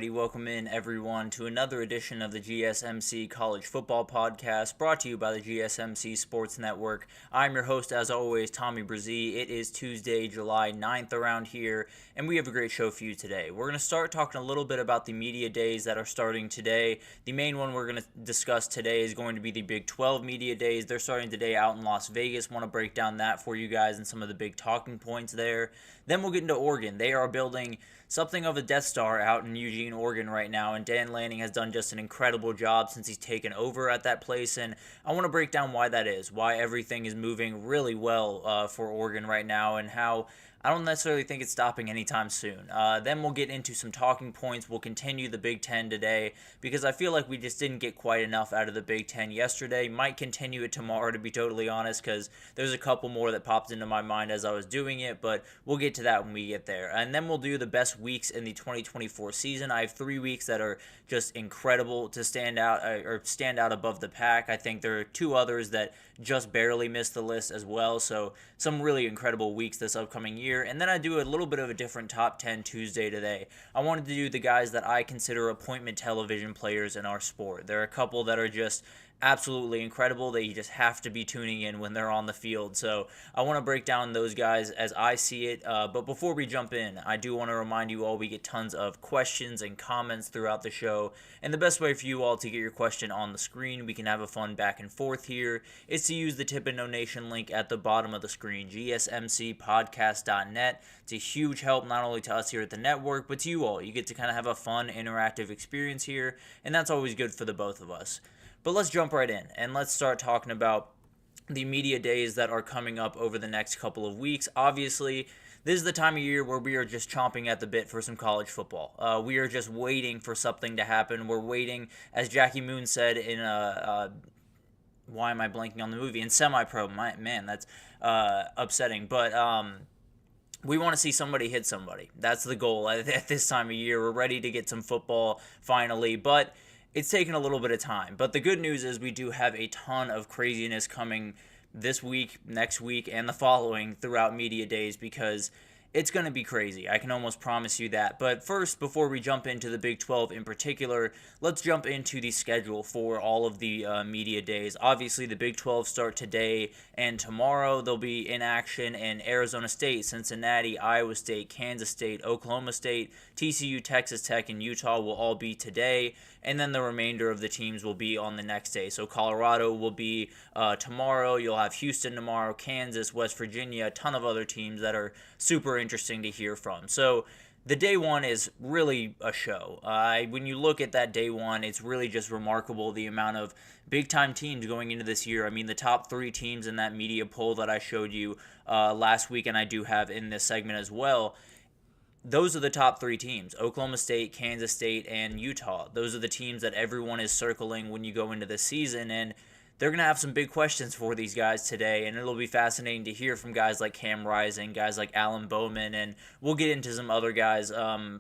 Alrighty, welcome in everyone to another edition of the GSMC College Football Podcast, brought to you by the GSMC Sports Network. I'm your host, as always, Tommy Brzee. It is Tuesday, July 9th around here, and we have a great show for you today. We're going to start talking a little bit about the media days that are starting today. The main one we're going to discuss today is going to be the Big 12 media days. They're starting today out in Las Vegas. Want to break down that for you guys and some of the big talking points there. Then we'll get into Oregon. They are building something of a Death Star out in Eugene, Oregon right now, and Dan Lanning has done just an incredible job since he's taken over at that place, and I want to break down why that is, why everything is moving really well for Oregon right now, and how I don't necessarily think it's stopping anytime soon. Then we'll get into some talking points. We'll continue the Big Ten today because I feel like we just didn't get quite enough out of the Big Ten yesterday. Might continue it tomorrow, to be totally honest, because there's a couple more that popped into my mind as I was doing it, but we'll get to that when we get there. And then we'll do the best weeks in the 2024 season. I have 3 weeks that are just incredible to stand out above the pack. I think there are 2 others that just barely missed the list as well. So some really incredible weeks this upcoming year. And then I do a little bit of a different top 10 Tuesday today. I wanted to do the guys that I consider appointment television players in our sport. There are a couple that are just absolutely incredible that you just have to be tuning in when they're on the field. So I want to break down those guys as I see it. But before we jump in, I do want to remind you all we get tons of questions and comments throughout the show. And the best way for you all to get your question on the screen, we can have a fun back and forth here, is to use the tip and donation link at the bottom of the screen, gsmcpodcast.net. It's a huge help not only to us here at the network, but to you all. You get to kind of have a fun, interactive experience here, and that's always good for the both of us. But let's jump right in, and let's start talking about the media days that are coming up over the next couple of weeks. Obviously, this is the time of year where we are just chomping at the bit for some college football. We are just waiting for something to happen. We're waiting, as Jackie Moon said in why am I blanking on the movie? In Semi-Pro. Man, that's upsetting. But we want to see somebody hit somebody. That's the goal at this time of year. We're ready to get some football finally, but it's taken a little bit of time. But the good news is we do have a ton of craziness coming this week, next week, and the following throughout media days because it's going to be crazy. I can almost promise you that. But first, before we jump into the Big 12 in particular, let's jump into the schedule for all of the media days. Obviously, the Big 12 start today and tomorrow. They'll be in action in Arizona State, Cincinnati, Iowa State, Kansas State, Oklahoma State, TCU, Texas Tech, and Utah will all be today. And then the remainder of the teams will be on the next day. So Colorado will be tomorrow. You'll have Houston tomorrow, Kansas, West Virginia, a ton of other teams that are super interesting to hear from. So the day one is really a show. When you look at that day one, it's really just remarkable the amount of big-time teams going into this year. I mean, the top 3 teams in that media poll that I showed you last week, and I do have in this segment as well, those are the top 3 teams: Oklahoma State, Kansas State, and Utah. Those are the teams that everyone is circling when you go into the season, and they're going to have some big questions for these guys today, and it'll be fascinating to hear from guys like Cam Rising, guys like Alan Bowman, and we'll get into some other guys,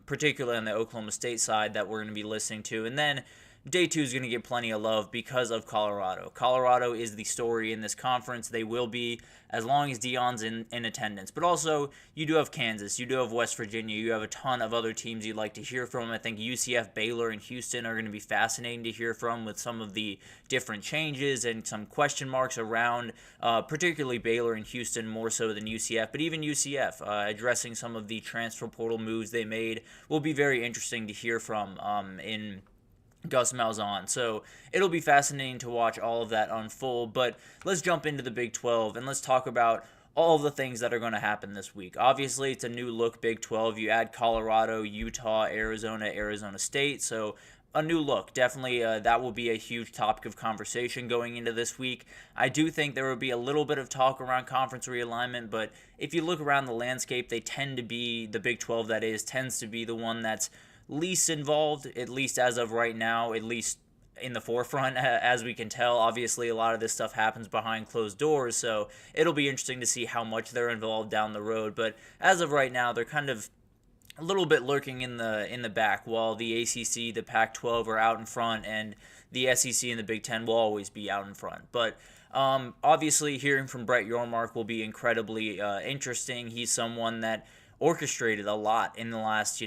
particularly on the Oklahoma State side, that we're going to be listening to. And then Day 2 is going to get plenty of love because of Colorado. Colorado is the story in this conference. They will be as long as Deion's in attendance. But also, you do have Kansas. You do have West Virginia. You have a ton of other teams you'd like to hear from. I think UCF, Baylor, and Houston are going to be fascinating to hear from with some of the different changes and some question marks around, particularly Baylor and Houston more so than UCF. But even UCF, addressing some of the transfer portal moves they made, will be very interesting to hear from in Gus Malzahn. So it'll be fascinating to watch all of that unfold. But let's jump into the Big 12 and let's talk about all of the things that are going to happen this week. Obviously, it's a new look Big 12. You add Colorado, Utah, Arizona, Arizona State. So a new look. Definitely that will be a huge topic of conversation going into this week. I do think there will be a little bit of talk around conference realignment, but if you look around the landscape, they tend to be, the Big 12 that is, tends to be the one that's least involved, at least as of right now, at least in the forefront, as we can tell. Obviously, a lot of this stuff happens behind closed doors, so it'll be interesting to see how much they're involved down the road. But as of right now, they're kind of a little bit lurking in the back, while the ACC, the Pac-12 are out in front, and the SEC and the Big Ten will always be out in front. But obviously, hearing from Brett Yormark will be incredibly interesting. He's someone that orchestrated a lot in the last,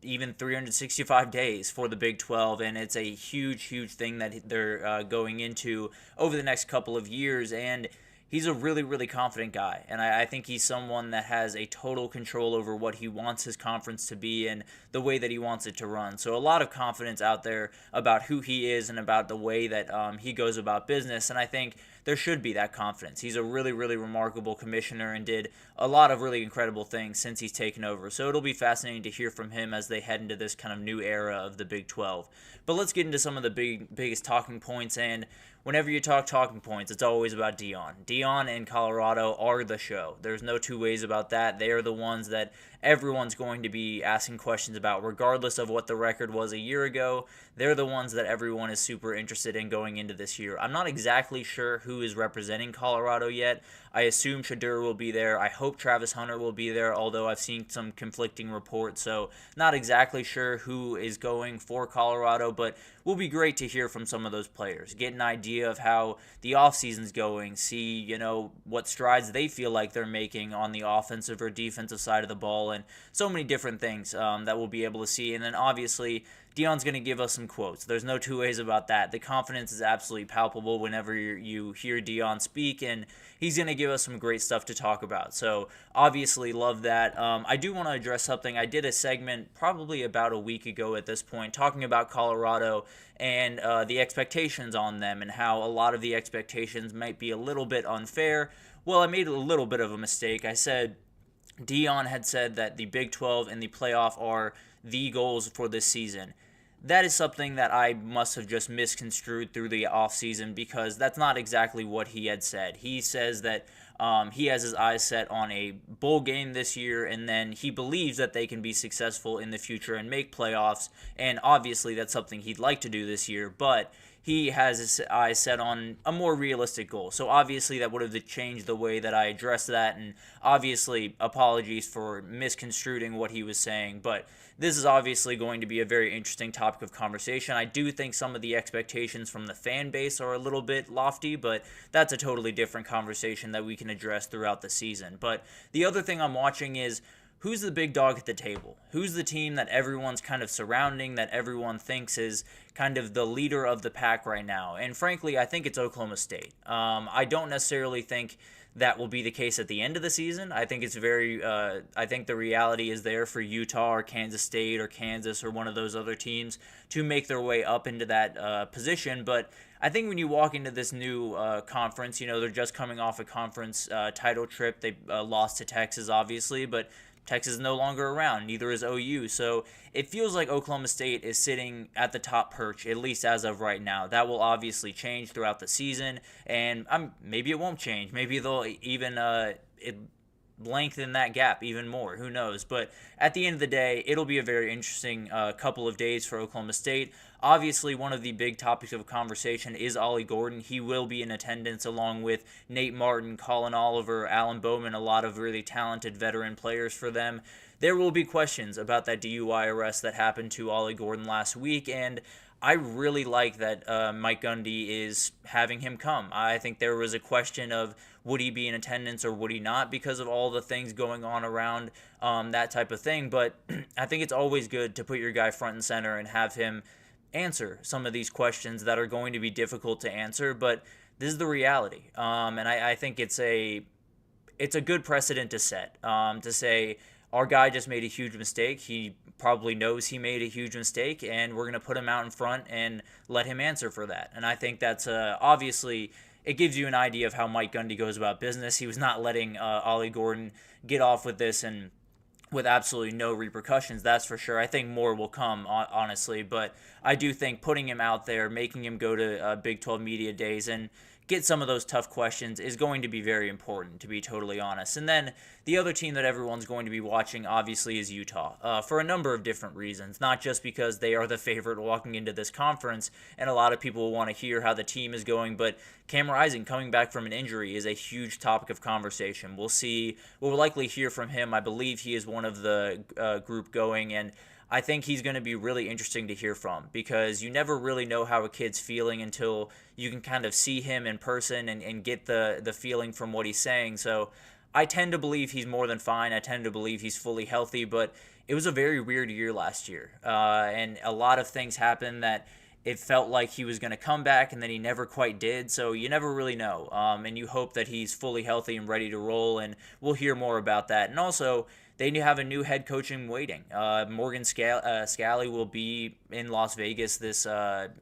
even 365 days for the Big 12, and it's a huge thing that they're going into over the next couple of years. And he's a really confident guy, and I think he's someone that has a total control over what he wants his conference to be and the way that he wants it to run. So a lot of confidence out there about who he is and about the way that he goes about business, and I think there should be that confidence. He's a really remarkable commissioner and did a lot of really incredible things since he's taken over. So it'll be fascinating to hear from him as they head into this kind of new era of the Big 12. But let's get into some of the biggest talking points. And whenever you talk talking points, it's always about Deion. Deion and Colorado are the show. There's no two ways about that. They are the ones that everyone's going to be asking questions about, regardless of what the record was a year ago. They're the ones that everyone is super interested in going into this year. I'm not exactly sure who is representing Colorado yet. I assume Shadur will be there. I hope Travis Hunter will be there, although I've seen some conflicting reports, so not exactly sure who is going for Colorado, but will be great to hear from some of those players, get an idea of how the offseason's going, see, what strides they feel like they're making on the offensive or defensive side of the ball, and so many different things that we'll be able to see. And then obviously Deion's going to give us some quotes. There's no two ways about that. The confidence is absolutely palpable whenever you hear Deion speak, and he's going to give us some great stuff to talk about. So obviously love that. I do want to address something. I did a segment probably about a week ago at this point talking about Colorado and the expectations on them and how a lot of the expectations might be a little bit unfair. Well, I made a little bit of a mistake. I said Deion had said that the Big 12 and the playoff are the goals for this season. That is something that I must have just misconstrued through the offseason, because that's not exactly what he had said. He says that he has his eyes set on a bowl game this year, and then he believes that they can be successful in the future and make playoffs, and obviously that's something he'd like to do this year, but he has his eyes set on a more realistic goal. So obviously that would have changed the way that I addressed that, and obviously apologies for misconstruing what he was saying, but this is obviously going to be a very interesting topic of conversation. I do think some of the expectations from the fan base are a little bit lofty, but that's a totally different conversation that we can address throughout the season. But the other thing I'm watching is, who's the big dog at the table? Who's the team that everyone's kind of surrounding, that everyone thinks is kind of the leader of the pack right now? And frankly, I think it's Oklahoma State. I don't necessarily think that will be the case at the end of the season. I think it's I think the reality is there for Utah or Kansas State or Kansas or one of those other teams to make their way up into that position. But I think when you walk into this new conference, they're just coming off a conference title trip. They lost to Texas, obviously, but Texas is no longer around, neither is OU. So it feels like Oklahoma State is sitting at the top perch, at least as of right now. That will obviously change throughout the season, and maybe it won't change. Maybe they'll even lengthen that gap even more. Who knows? But at the end of the day, it'll be a very interesting couple of days for Oklahoma State. Obviously, one of the big topics of conversation is Ollie Gordon. He will be in attendance along with Nate Martin, Colin Oliver, Alan Bowman, a lot of really talented veteran players for them. There will be questions about that DUI arrest that happened to Ollie Gordon last week, and I really like that Mike Gundy is having him come. I think there was a question of would he be in attendance or would he not because of all the things going on around that type of thing. But I think it's always good to put your guy front and center and have him answer some of these questions that are going to be difficult to answer. But this is the reality, and I think it's a good precedent to set, to say our guy just made a huge mistake. He probably knows he made a huge mistake, and we're going to put him out in front and let him answer for that. And I think that's obviously it gives you an idea of how Mike Gundy goes about business. He was not letting Ollie Gordon get off with this and with absolutely no repercussions, that's for sure. I think more will come, honestly, but I do think putting him out there, making him go to Big 12 Media Days and get some of those tough questions is going to be very important, to be totally honest. And then the other team that everyone's going to be watching, obviously, is Utah, for a number of different reasons, not just because they are the favorite walking into this conference, and a lot of people will want to hear how the team is going, but Cam Rising coming back from an injury is a huge topic of conversation. We'll likely hear from him. I believe he is one of the group going, and I think he's going to be really interesting to hear from, because you never really know how a kid's feeling until you can kind of see him in person and get the feeling from what he's saying. So I tend to believe he's more than fine. I tend to believe he's fully healthy, but it was a very weird year last year. And a lot of things happened that it felt like he was going to come back, and then he never quite did. So you never really know. And you hope that he's fully healthy and ready to roll, and we'll hear more about that. And also, they have a new head coach in waiting. Morgan Scalley will be in Las Vegas this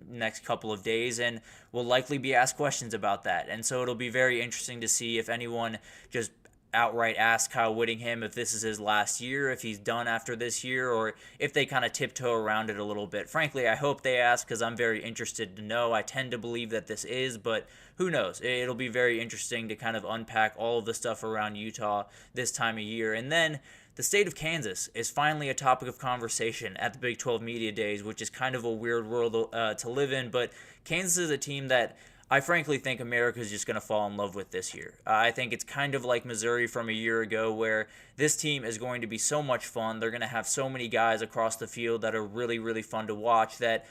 next couple of days, and will likely be asked questions about that. And so it'll be very interesting to see if anyone just outright ask Kyle Whittingham if this is his last year, if he's done after this year, or if they kind of tiptoe around it a little bit. Frankly, I hope they ask, because I'm very interested to know. I tend to believe that this is, but who knows? It'll be very interesting to kind of unpack all of the stuff around Utah this time of year. And then the state of Kansas is finally a topic of conversation at the Big 12 Media Days, which is kind of a weird world to live in, but Kansas is a team that I frankly think America is just going to fall in love with this year. I think it's kind of like Missouri from a year ago, where this team is going to be so much fun. They're going to have so many guys across the field that are really, really fun to watch, that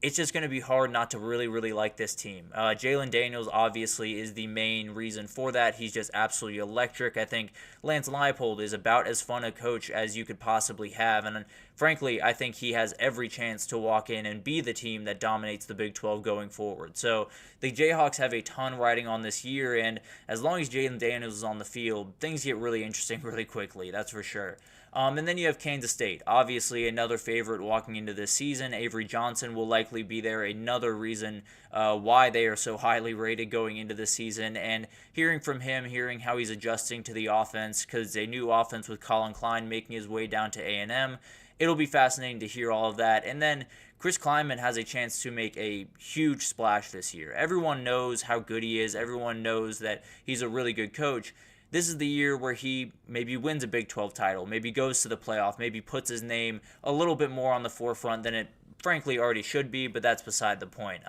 it's just going to be hard not to really, really like this team. Jalen Daniels obviously is the main reason for that. He's just absolutely electric. I think Lance Leipold is about as fun a coach as you could possibly have. And frankly, I think he has every chance to walk in and be the team that dominates the Big 12 going forward. So the Jayhawks have a ton riding on this year, and as long as Jalen Daniels is on the field, things get really interesting really quickly, that's for sure. And then you have Kansas State, obviously another favorite walking into this season. Avery Johnson will likely be there, another reason why they are so highly rated going into this season. And hearing from him, hearing how he's adjusting to the offense, because a new offense with Colin Klein making his way down to A&M, it'll be fascinating to hear all of that. And then Chris Klieman has a chance to make a huge splash this year. Everyone knows how good he is. Everyone knows that he's a really good coach. This is the year where he maybe wins a Big 12 title, maybe goes to the playoff, maybe puts his name a little bit more on the forefront than it frankly already should be, but that's beside the point.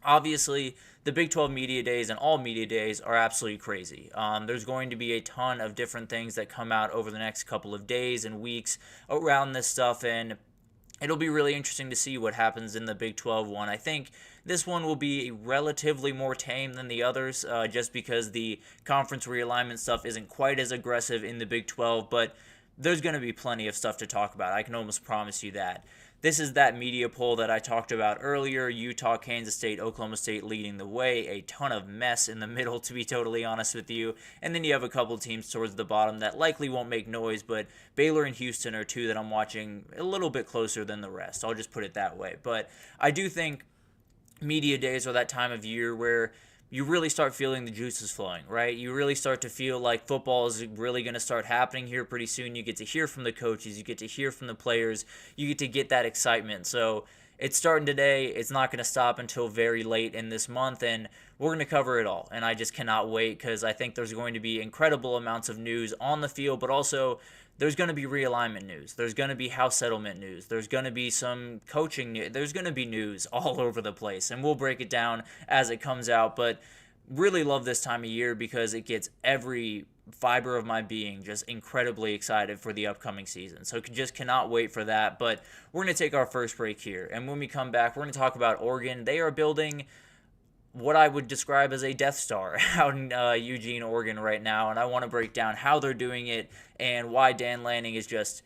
Obviously, the Big 12 Media Days and all media days are absolutely crazy. There's going to be a ton of different things that come out over the next couple of days and weeks around this stuff, and it'll be really interesting to see what happens in the Big 12 one. I think this one will be relatively more tame than the others, just because the conference realignment stuff isn't quite as aggressive in the Big 12, but there's going to be plenty of stuff to talk about. I can almost promise you that. This is that media poll that I talked about earlier. Utah, Kansas State, Oklahoma State leading the way. A ton of mess in the middle, to be totally honest with you. And then you have a couple teams towards the bottom that likely won't make noise, but Baylor and Houston are two that I'm watching a little bit closer than the rest. I'll just put it that way. But I do think media days are that time of year where you really start feeling the juices flowing, right? You really start to feel like football is really going to start happening here pretty soon. You get to hear from the coaches. You get to hear from the players. You get that excitement. So it's starting today. It's not going to stop until very late in this month, and we're going to cover it all. And I just cannot wait, because I think there's going to be incredible amounts of news on the field, but also there's going to be realignment news. There's going to be house settlement news. There's going to be some coaching news. There's going to be news all over the place, and we'll break it down as it comes out. But really love this time of year, because it gets every fiber of my being just incredibly excited for the upcoming season. So just cannot wait for that. But we're going to take our first break here, and when we come back, we're going to talk about Oregon. They are building what I would describe as a Death Star out in Eugene, Oregon right now, and I want to break down how they're doing it and why Dan Lanning is just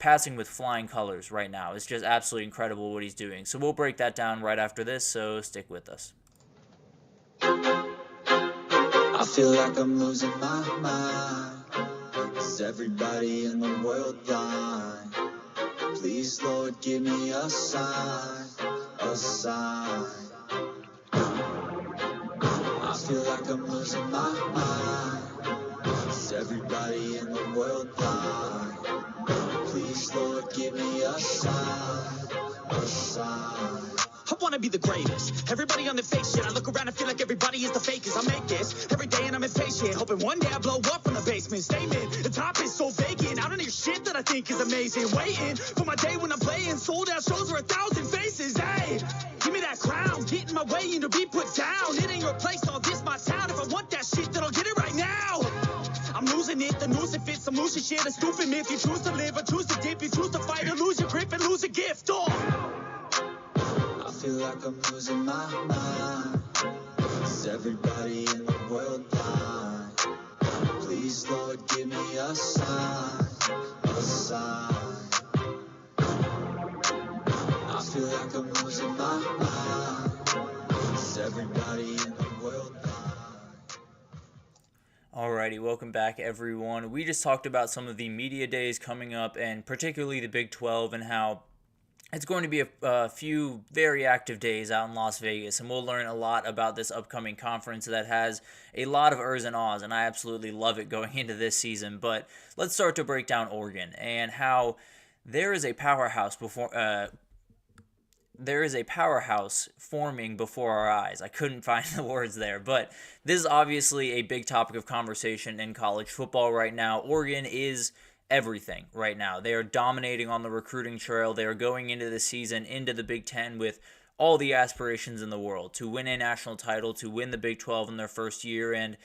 passing with flying colors right now. It's just absolutely incredible what he's doing. So we'll break that down right after this, so stick with us. I feel like I'm losing my mind. Is everybody in the world blind? Please, Lord, give me a sign, a sign. I feel like I'm losing my mind. Is everybody in the world blind? Please, Lord, give me a sign, a sign. I wanna be the greatest. Everybody on the fake shit. I look around and feel like everybody is the fakest. I make this every day and I'm impatient, hoping one day I blow up from the basement. Statement, the top is so vacant. I don't hear shit that I think is amazing. Waiting for my day when I'm playing sold out shows for 1,000 faces. Hey, give me that crown, get in my way and to be put down. It ain't your place, all this my town. If I want that shit, then I'll get it right now. I'm losing it, the noose it fits. I'm losing shit, a stupid myth. You choose to live or choose to dip. You choose to fight or lose your grip and lose a gift. I feel like I'm losing my mind. Is everybody in the world blind? Please, Lord, give me a sign, a sign. I feel like I'm losing my mind. Is everybody in the world blind? Alrighty, welcome back everyone. We just talked about some of the media days coming up, and particularly the Big 12, and how it's going to be a few very active days out in Las Vegas, and we'll learn a lot about this upcoming conference that has a lot of ers and ahs, and I absolutely love it going into this season. But let's start to break down Oregon and how there is a powerhouse forming before our eyes. I couldn't find the words there, but this is obviously a big topic of conversation in college football right now. Oregon is everything right now. They are dominating on the recruiting trail. They are going into the season, into the Big Ten with all the aspirations in the world to win a national title, to win the Big 12 in their first year, and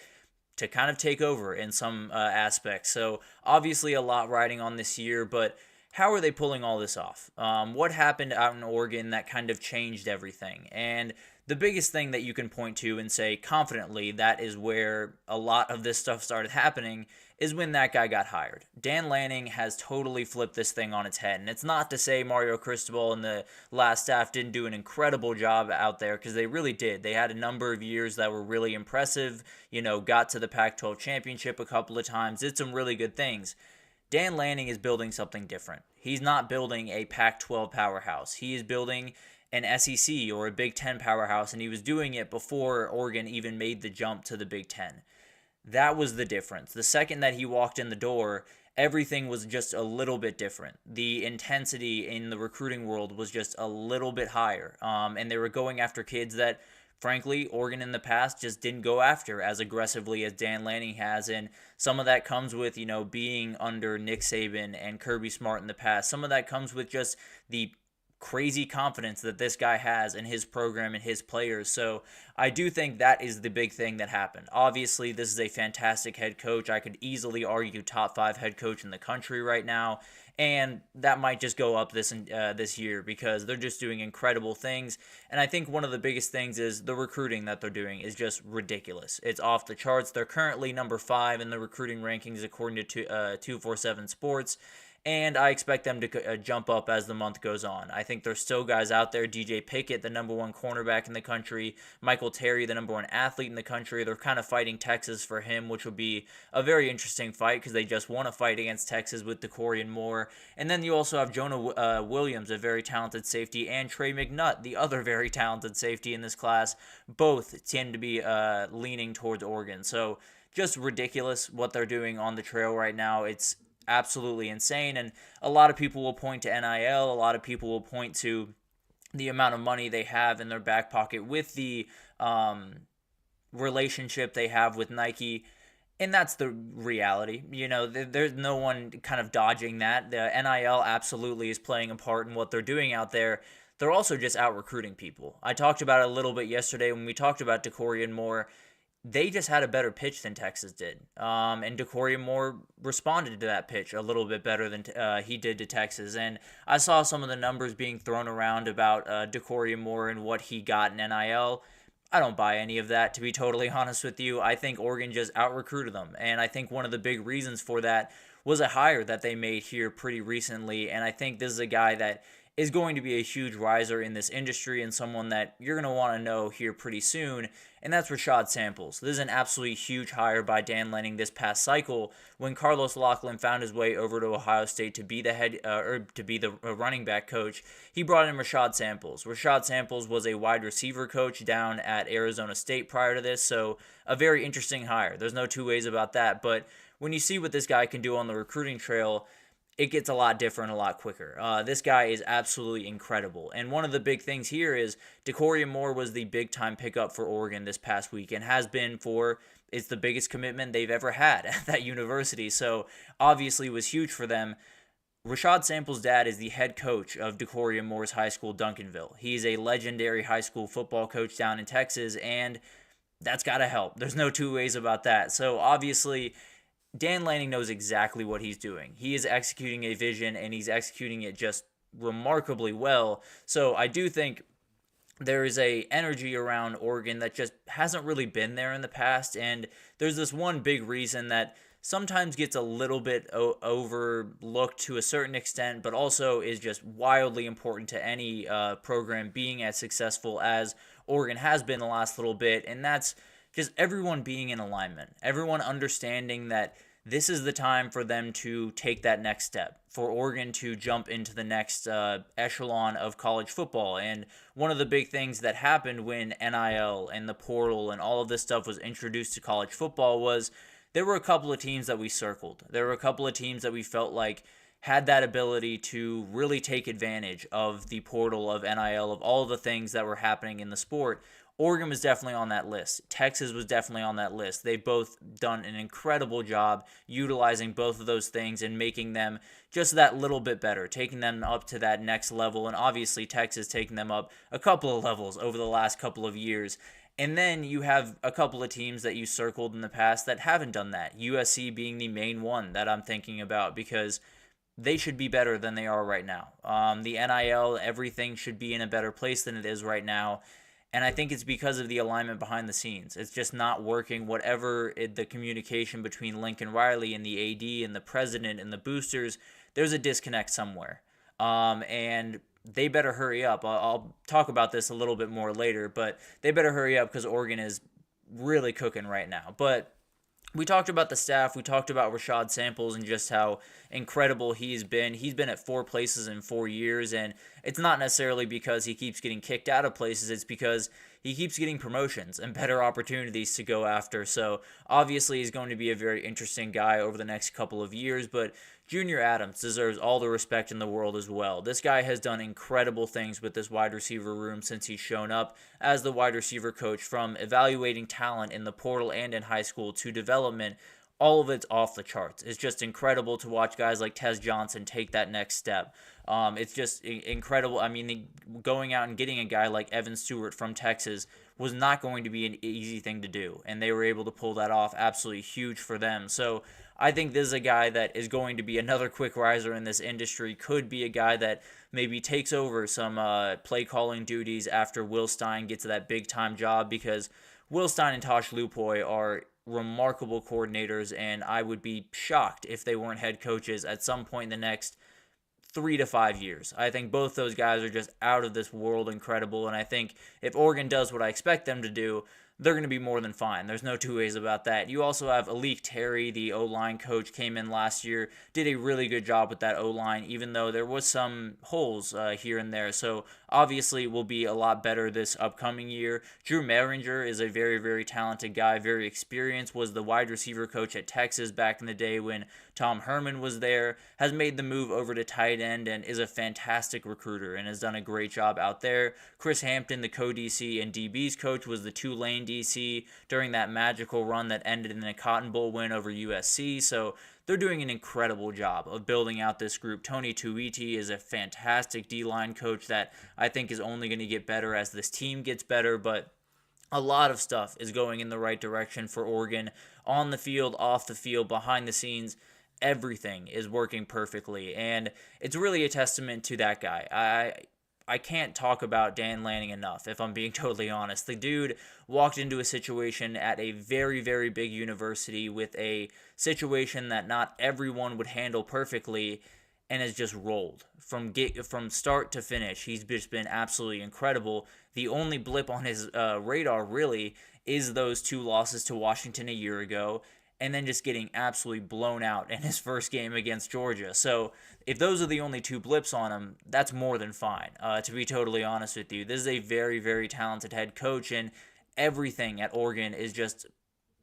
to kind of take over in some aspects. So obviously a lot riding on this year, but how are they pulling all this off? What happened out in Oregon that kind of changed everything? And the biggest thing that you can point to and say confidently that is where a lot of this stuff started happening is when that guy got hired. Dan Lanning has totally flipped this thing on its head. And it's not to say Mario Cristobal and the last staff didn't do an incredible job out there, because they really did. They had a number of years that were really impressive, got to the Pac-12 championship a couple of times, did some really good things. Dan Lanning is building something different. He's not building a Pac-12 powerhouse. He is building an SEC or a Big Ten powerhouse, and he was doing it before Oregon even made the jump to the Big Ten. That was the difference. The second that he walked in the door, everything was just a little bit different. The intensity in the recruiting world was just a little bit higher, and they were going after kids that, frankly, Oregon in the past just didn't go after as aggressively as Dan Lanning has, and some of that comes with, being under Nick Saban and Kirby Smart in the past. Some of that comes with just the crazy confidence that this guy has in his program and his players. So I do think that is the big thing that happened. Obviously, this is a fantastic head coach. I could easily argue top 5 head coach in the country right now, and that might just go up this year because they're just doing incredible things. And I think one of the biggest things is the recruiting that they're doing is just ridiculous. It's off the charts. They're currently number 5 in the recruiting rankings according to 247 Sports. And I expect them to jump up as the month goes on. I think there's still guys out there. DJ Pickett, the number 1 cornerback in the country. Michael Terry, the number 1 athlete in the country. They're kind of fighting Texas for him, which will be a very interesting fight because they just won a fight against Texas with DeCorian Moore. And then you also have Jonah Williams, a very talented safety, and Trey McNutt, the other very talented safety in this class. Both tend to be leaning towards Oregon. So just ridiculous what they're doing on the trail right now. It's absolutely insane, and a lot of people will point to NIL. A lot of people will point to the amount of money they have in their back pocket with the relationship they have with Nike, and that's the reality. There's no one kind of dodging that. The NIL absolutely is playing a part in what they're doing out there. They're also just out recruiting people. I talked about it a little bit yesterday when we talked about DeCorian Moore. They just had a better pitch than Texas did. And DeCorian Moore responded to that pitch a little bit better than he did to Texas. And I saw some of the numbers being thrown around about DeCorian Moore and what he got in NIL. I don't buy any of that, to be totally honest with you. I think Oregon just out-recruited them. And I think one of the big reasons for that was a hire that they made here pretty recently. And I think this is a guy that is going to be a huge riser in this industry and someone that you're going to want to know here pretty soon, and that's Rashad Samples. This is an absolutely huge hire by Dan Lanning this past cycle when Carlos Loughlin found his way over to Ohio State to be the running back coach. He brought in Rashad Samples. Rashad Samples was a wide receiver coach down at Arizona State prior to this, so a very interesting hire. There's no two ways about that, but when you see what this guy can do on the recruiting trail, it gets a lot different a lot quicker. This guy is absolutely incredible. And one of the big things here is DeCorian Moore was the big-time pickup for Oregon this past week and has been it's the biggest commitment they've ever had at that university. So obviously it was huge for them. Rashad Samples' dad is the head coach of DeCorian Moore's high school, Duncanville. He's a legendary high school football coach down in Texas, and that's got to help. There's no two ways about that. So obviously Dan Lanning knows exactly what he's doing. He is executing a vision, and he's executing it just remarkably well. So I do think there is a energy around Oregon that just hasn't really been there in the past, and there's this one big reason that sometimes gets a little bit overlooked to a certain extent, but also is just wildly important to any program being as successful as Oregon has been the last little bit, and that's just everyone being in alignment, everyone understanding that this is the time for them to take that next step, for Oregon to jump into the next echelon of college football. And one of the big things that happened when NIL and the portal and all of this stuff was introduced to college football was there were a couple of teams that we circled. There were a couple of teams that we felt like had that ability to really take advantage of the portal, of NIL, of all the things that were happening in the sport. Oregon was definitely on that list. Texas was definitely on that list. They've both done an incredible job utilizing both of those things and making them just that little bit better, taking them up to that next level, and obviously Texas taking them up a couple of levels over the last couple of years. And then you have a couple of teams that you circled in the past that haven't done that. USC being the main one that I'm thinking about, because they should be better than they are right now. The NIL, everything should be in a better place than it is right now. And I think it's because of the alignment behind the scenes. It's just not working. The communication between Lincoln Riley and the AD and the president and the boosters, there's a disconnect somewhere. And they better hurry up. I'll talk about this a little bit more later, but they better hurry up because Oregon is really cooking right now. But we talked about the staff. We talked about Rashad Samples and just how incredible he's been. He's been at 4 places in 4 years, and it's not necessarily because he keeps getting kicked out of places. It's because he keeps getting promotions and better opportunities to go after. So obviously he's going to be a very interesting guy over the next couple of years, but Junior Adams deserves all the respect in the world as well. This guy has done incredible things with this wide receiver room since he's shown up as the wide receiver coach, from evaluating talent in the portal and in high school to development. All of it's off the charts. It's just incredible to watch guys like Tez Johnson take that next step. It's just incredible. I mean, going out and getting a guy like Evan Stewart from Texas was not going to be an easy thing to do, and they were able to pull that off. Absolutely huge for them. So I think this is a guy that is going to be another quick riser in this industry, could be a guy that maybe takes over some play calling duties after Will Stein gets that big time job, because Will Stein and Tosh Lupoy are remarkable coordinators, and I would be shocked if they weren't head coaches at some point in the next 3 to 5 years. I think both those guys are just out of this world incredible, and I think if Oregon does what I expect them to do, they're going to be more than fine. There's no two ways about that. You also have Alik Terry, the O-line coach, came in last year, did a really good job with that O-line, even though there was some holes here and there. So obviously will be a lot better this upcoming year. Drew Mehringer is a very, very talented guy, very experienced, was the wide receiver coach at Texas back in the day when Tom Herman was there, has made the move over to tight end and is a fantastic recruiter and has done a great job out there. Chris Hampton, the co-DC and DB's coach, was the Tulane DC during that magical run that ended in a Cotton Bowl win over USC. So they're doing an incredible job of building out this group. Tony Tuiti is a fantastic D-line coach that I think is only going to get better as this team gets better, but a lot of stuff is going in the right direction for Oregon, on the field, off the field, behind the scenes. Everything is working perfectly, and it's really a testament to that guy. I can't talk about Dan Lanning enough, if I'm being totally honest. The dude walked into a situation at a very, very big university with a situation that not everyone would handle perfectly, and has just rolled from start to finish. He's just been absolutely incredible. The only blip on his radar really is those 2 losses to Washington a year ago, and then just getting absolutely blown out in his first game against Georgia. So if those are the only 2 blips on him, that's more than fine, to be totally honest with you. This is a very, very talented head coach, and everything at Oregon is just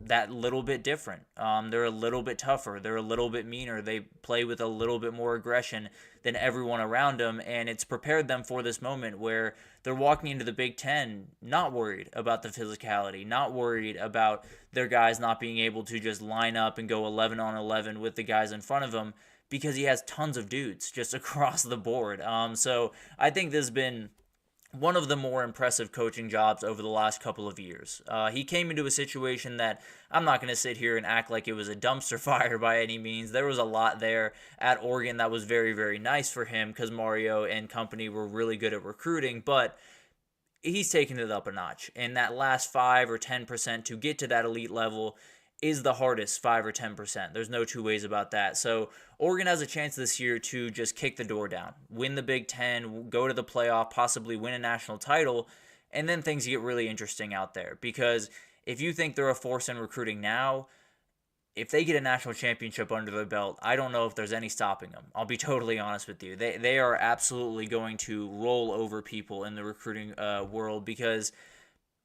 that little bit different. They're a little bit tougher. They're a little bit meaner. They play with a little bit more aggression than everyone around them, and it's prepared them for this moment where they're walking into the Big Ten not worried about the physicality, not worried about their guys not being able to just line up and go 11 on 11 with the guys in front of them, because he has tons of dudes just across the board. So I think this has been one of the more impressive coaching jobs over the last couple of years. He came into a situation that I'm not going to sit here and act like it was a dumpster fire by any means. There was a lot there at Oregon that was very, very nice for him because Mario and company were really good at recruiting, but he's taken it up a notch. And that last 5 or 10% to get to that elite level is the hardest 5 or 10%. There's no two ways about that. So Oregon has a chance this year to just kick the door down, win the Big Ten, go to the playoff, possibly win a national title, and then things get really interesting out there. Because if you think they're a force in recruiting now, if they get a national championship under their belt, I don't know if there's any stopping them. I'll be totally honest with you. They are absolutely going to roll over people in the recruiting world, because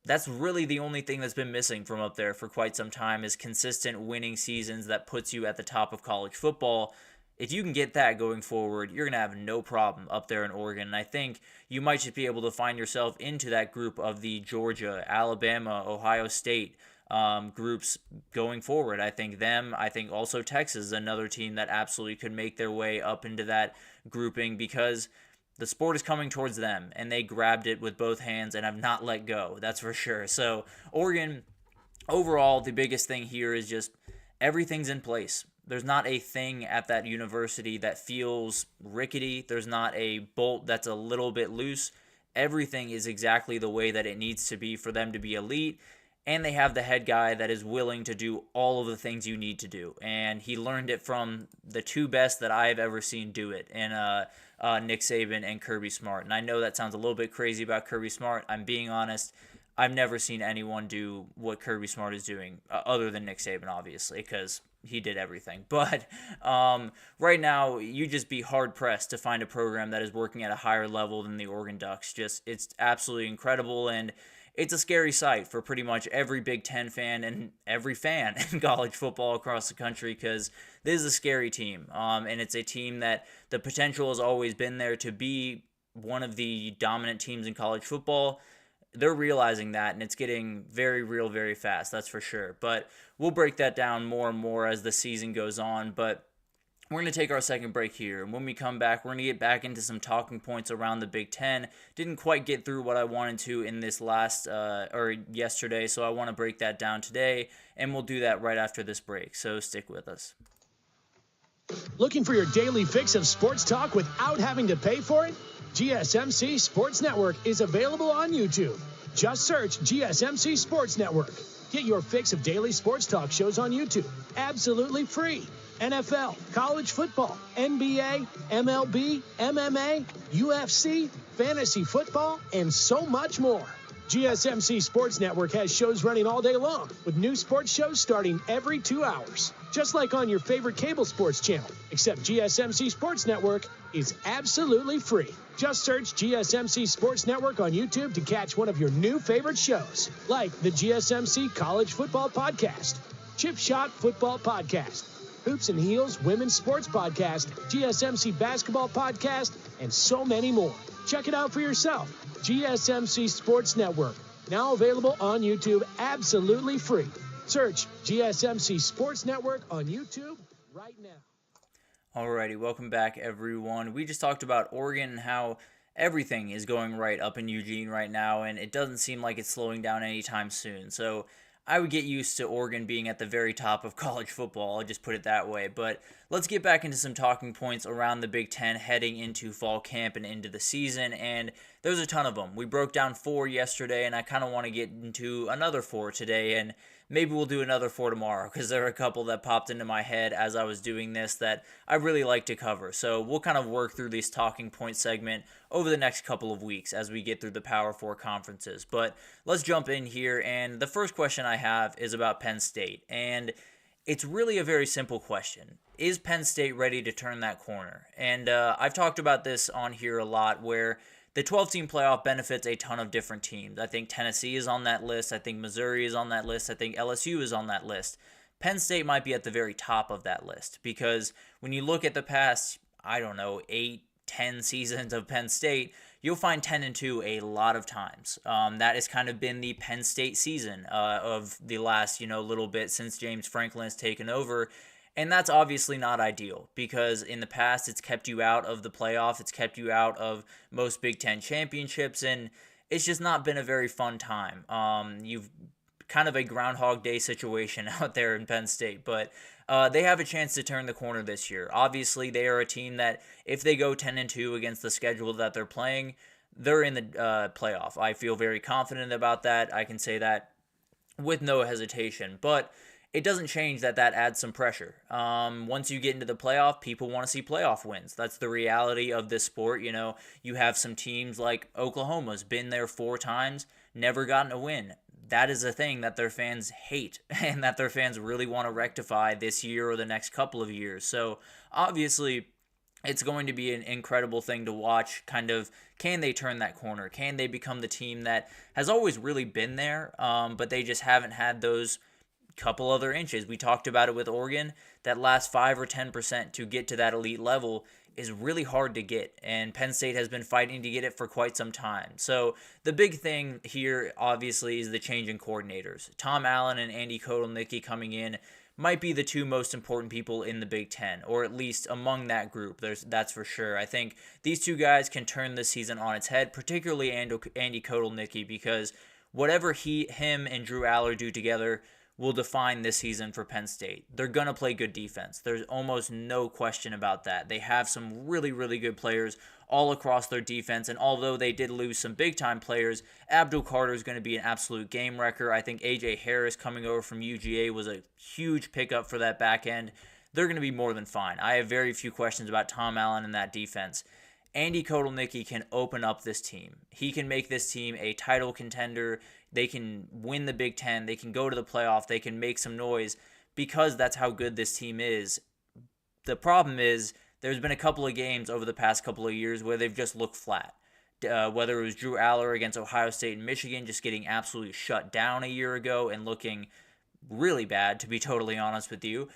that's really the only thing that's been missing from up there for quite some time, is consistent winning seasons that puts you at the top of college football. If you can get that going forward, you're going to have no problem up there in Oregon. And I think you might just be able to find yourself into that group of the Georgia, Alabama, Ohio State groups going forward. I think also Texas is another team that absolutely could make their way up into that grouping, because the sport is coming towards them, and they grabbed it with both hands and have not let go. That's for sure. So Oregon, overall, the biggest thing here is just everything's in place. There's not a thing at that university that feels rickety. There's not a bolt that's a little bit loose. Everything is exactly the way that it needs to be for them to be elite. And they have the head guy that is willing to do all of the things you need to do. And he learned it from the two best that I've ever seen do it, and Nick Saban and Kirby Smart. And I know that sounds a little bit crazy about Kirby Smart. I'm being honest. I've never seen anyone do what Kirby Smart is doing, other than Nick Saban, obviously, because he did everything. But right now, you just be hard-pressed to find a program that is working at a higher level than the Oregon Ducks. It's absolutely incredible, and it's a scary sight for pretty much every Big Ten fan and every fan in college football across the country, because this is a scary team. And it's a team that the potential has always been there to be one of the dominant teams in college football. They're realizing that, and it's getting very real very fast, that's for sure. But we'll break that down more and more as the season goes on. But we're going to take our second break here, and when we come back, we're going to get back into some talking points around the Big Ten. Didn't quite get through what I wanted to in this yesterday, so I want to break that down today, and we'll do that right after this break, so stick with us. Looking for your daily fix of sports talk without having to pay for it? GSMC Sports Network is available on YouTube. Just search GSMC Sports Network. Get your fix of daily sports talk shows on YouTube, absolutely free. NFL, college football, NBA, MLB, MMA, UFC, fantasy football, and so much more. GSMC Sports Network has shows running all day long, with new sports shows starting every 2 hours. Just like on your favorite cable sports channel, except GSMC Sports Network is absolutely free. Just search GSMC Sports Network on YouTube to catch one of your new favorite shows, like the GSMC College Football Podcast, Chip Shot Football Podcast, Hoops and Heels Women's Sports Podcast, GSMC Basketball Podcast, and so many more. Check it out for yourself. GSMC Sports Network, now available on YouTube absolutely free. Search GSMC Sports Network on YouTube right now. Alrighty, welcome back, everyone. We just talked about Oregon and how everything is going right up in Eugene right now, and it doesn't seem like it's slowing down anytime soon. So I would get used to Oregon being at the very top of college football, I'll just put it that way. But let's get back into some talking points around the Big Ten heading into fall camp and into the season, and there's a ton of them. We broke down 4 yesterday, and I kind of want to get into another 4 today, and maybe we'll do another 4 tomorrow, because there are a couple that popped into my head as I was doing this that I really like to cover. So we'll kind of work through this talking point segment over the next couple of weeks as we get through the Power 4 conferences. But let's jump in here, and the first question I have is about Penn State, and it's really a very simple question. Is Penn State ready to turn that corner? And I've talked about this on here a lot, where the 12-team playoff benefits a ton of different teams. I think Tennessee is on that list. I think Missouri is on that list. I think LSU is on that list. Penn State might be at the very top of that list, because when you look at the past, 8-10 seasons of Penn State, you'll find 10-2 a lot of times. That has kind of been the Penn State season of the last, little bit since James Franklin has taken over. And that's obviously not ideal, because in the past it's kept you out of the playoff, it's kept you out of most Big Ten championships, and it's just not been a very fun time. You've kind of a Groundhog Day situation out there in Penn State, but they have a chance to turn the corner this year. Obviously, they are a team that if they go 10-2 against the schedule that they're playing, they're in the playoff. I feel very confident about that. I can say that with no hesitation, but it doesn't change that adds some pressure. Once you get into the playoff, people want to see playoff wins. That's the reality of this sport. You have some teams like Oklahoma's been there 4 times, never gotten a win. That is a thing that their fans hate and that their fans really want to rectify this year or the next couple of years. So obviously, it's going to be an incredible thing to watch. Kind of, can they turn that corner? Can they become the team that has always really been there, but they just haven't had those couple other inches? We talked about it with Oregon. That last 5 or 10% to get to that elite level is really hard to get, and Penn State has been fighting to get it for quite some time. So the big thing here, obviously, is the change in coordinators. Tom Allen and Andy Kotelnicki coming in might be the 2 most important people in the Big Ten, or at least among that group. That's for sure. I think these 2 guys can turn this season on its head, particularly Andy Kotelnicki, because whatever him and Drew Aller do together will define this season for Penn State. They're going to play good defense. There's almost no question about that. They have some really, really good players all across their defense, and although they did lose some big-time players, Abdul Carter is going to be an absolute game wrecker. I think A.J. Harris coming over from UGA was a huge pickup for that back end. They're going to be more than fine. I have very few questions about Tom Allen and that defense. Andy Kotelnicki can open up this team. He can make this team a title contender. They can win the Big Ten. They can go to the playoff. They can make some noise because that's how good this team is. The problem is there's been a couple of games over the past couple of years where they've just looked flat. Whether it was Drew Aller against Ohio State and Michigan just getting absolutely shut down a year ago and looking really bad, to be totally honest with you.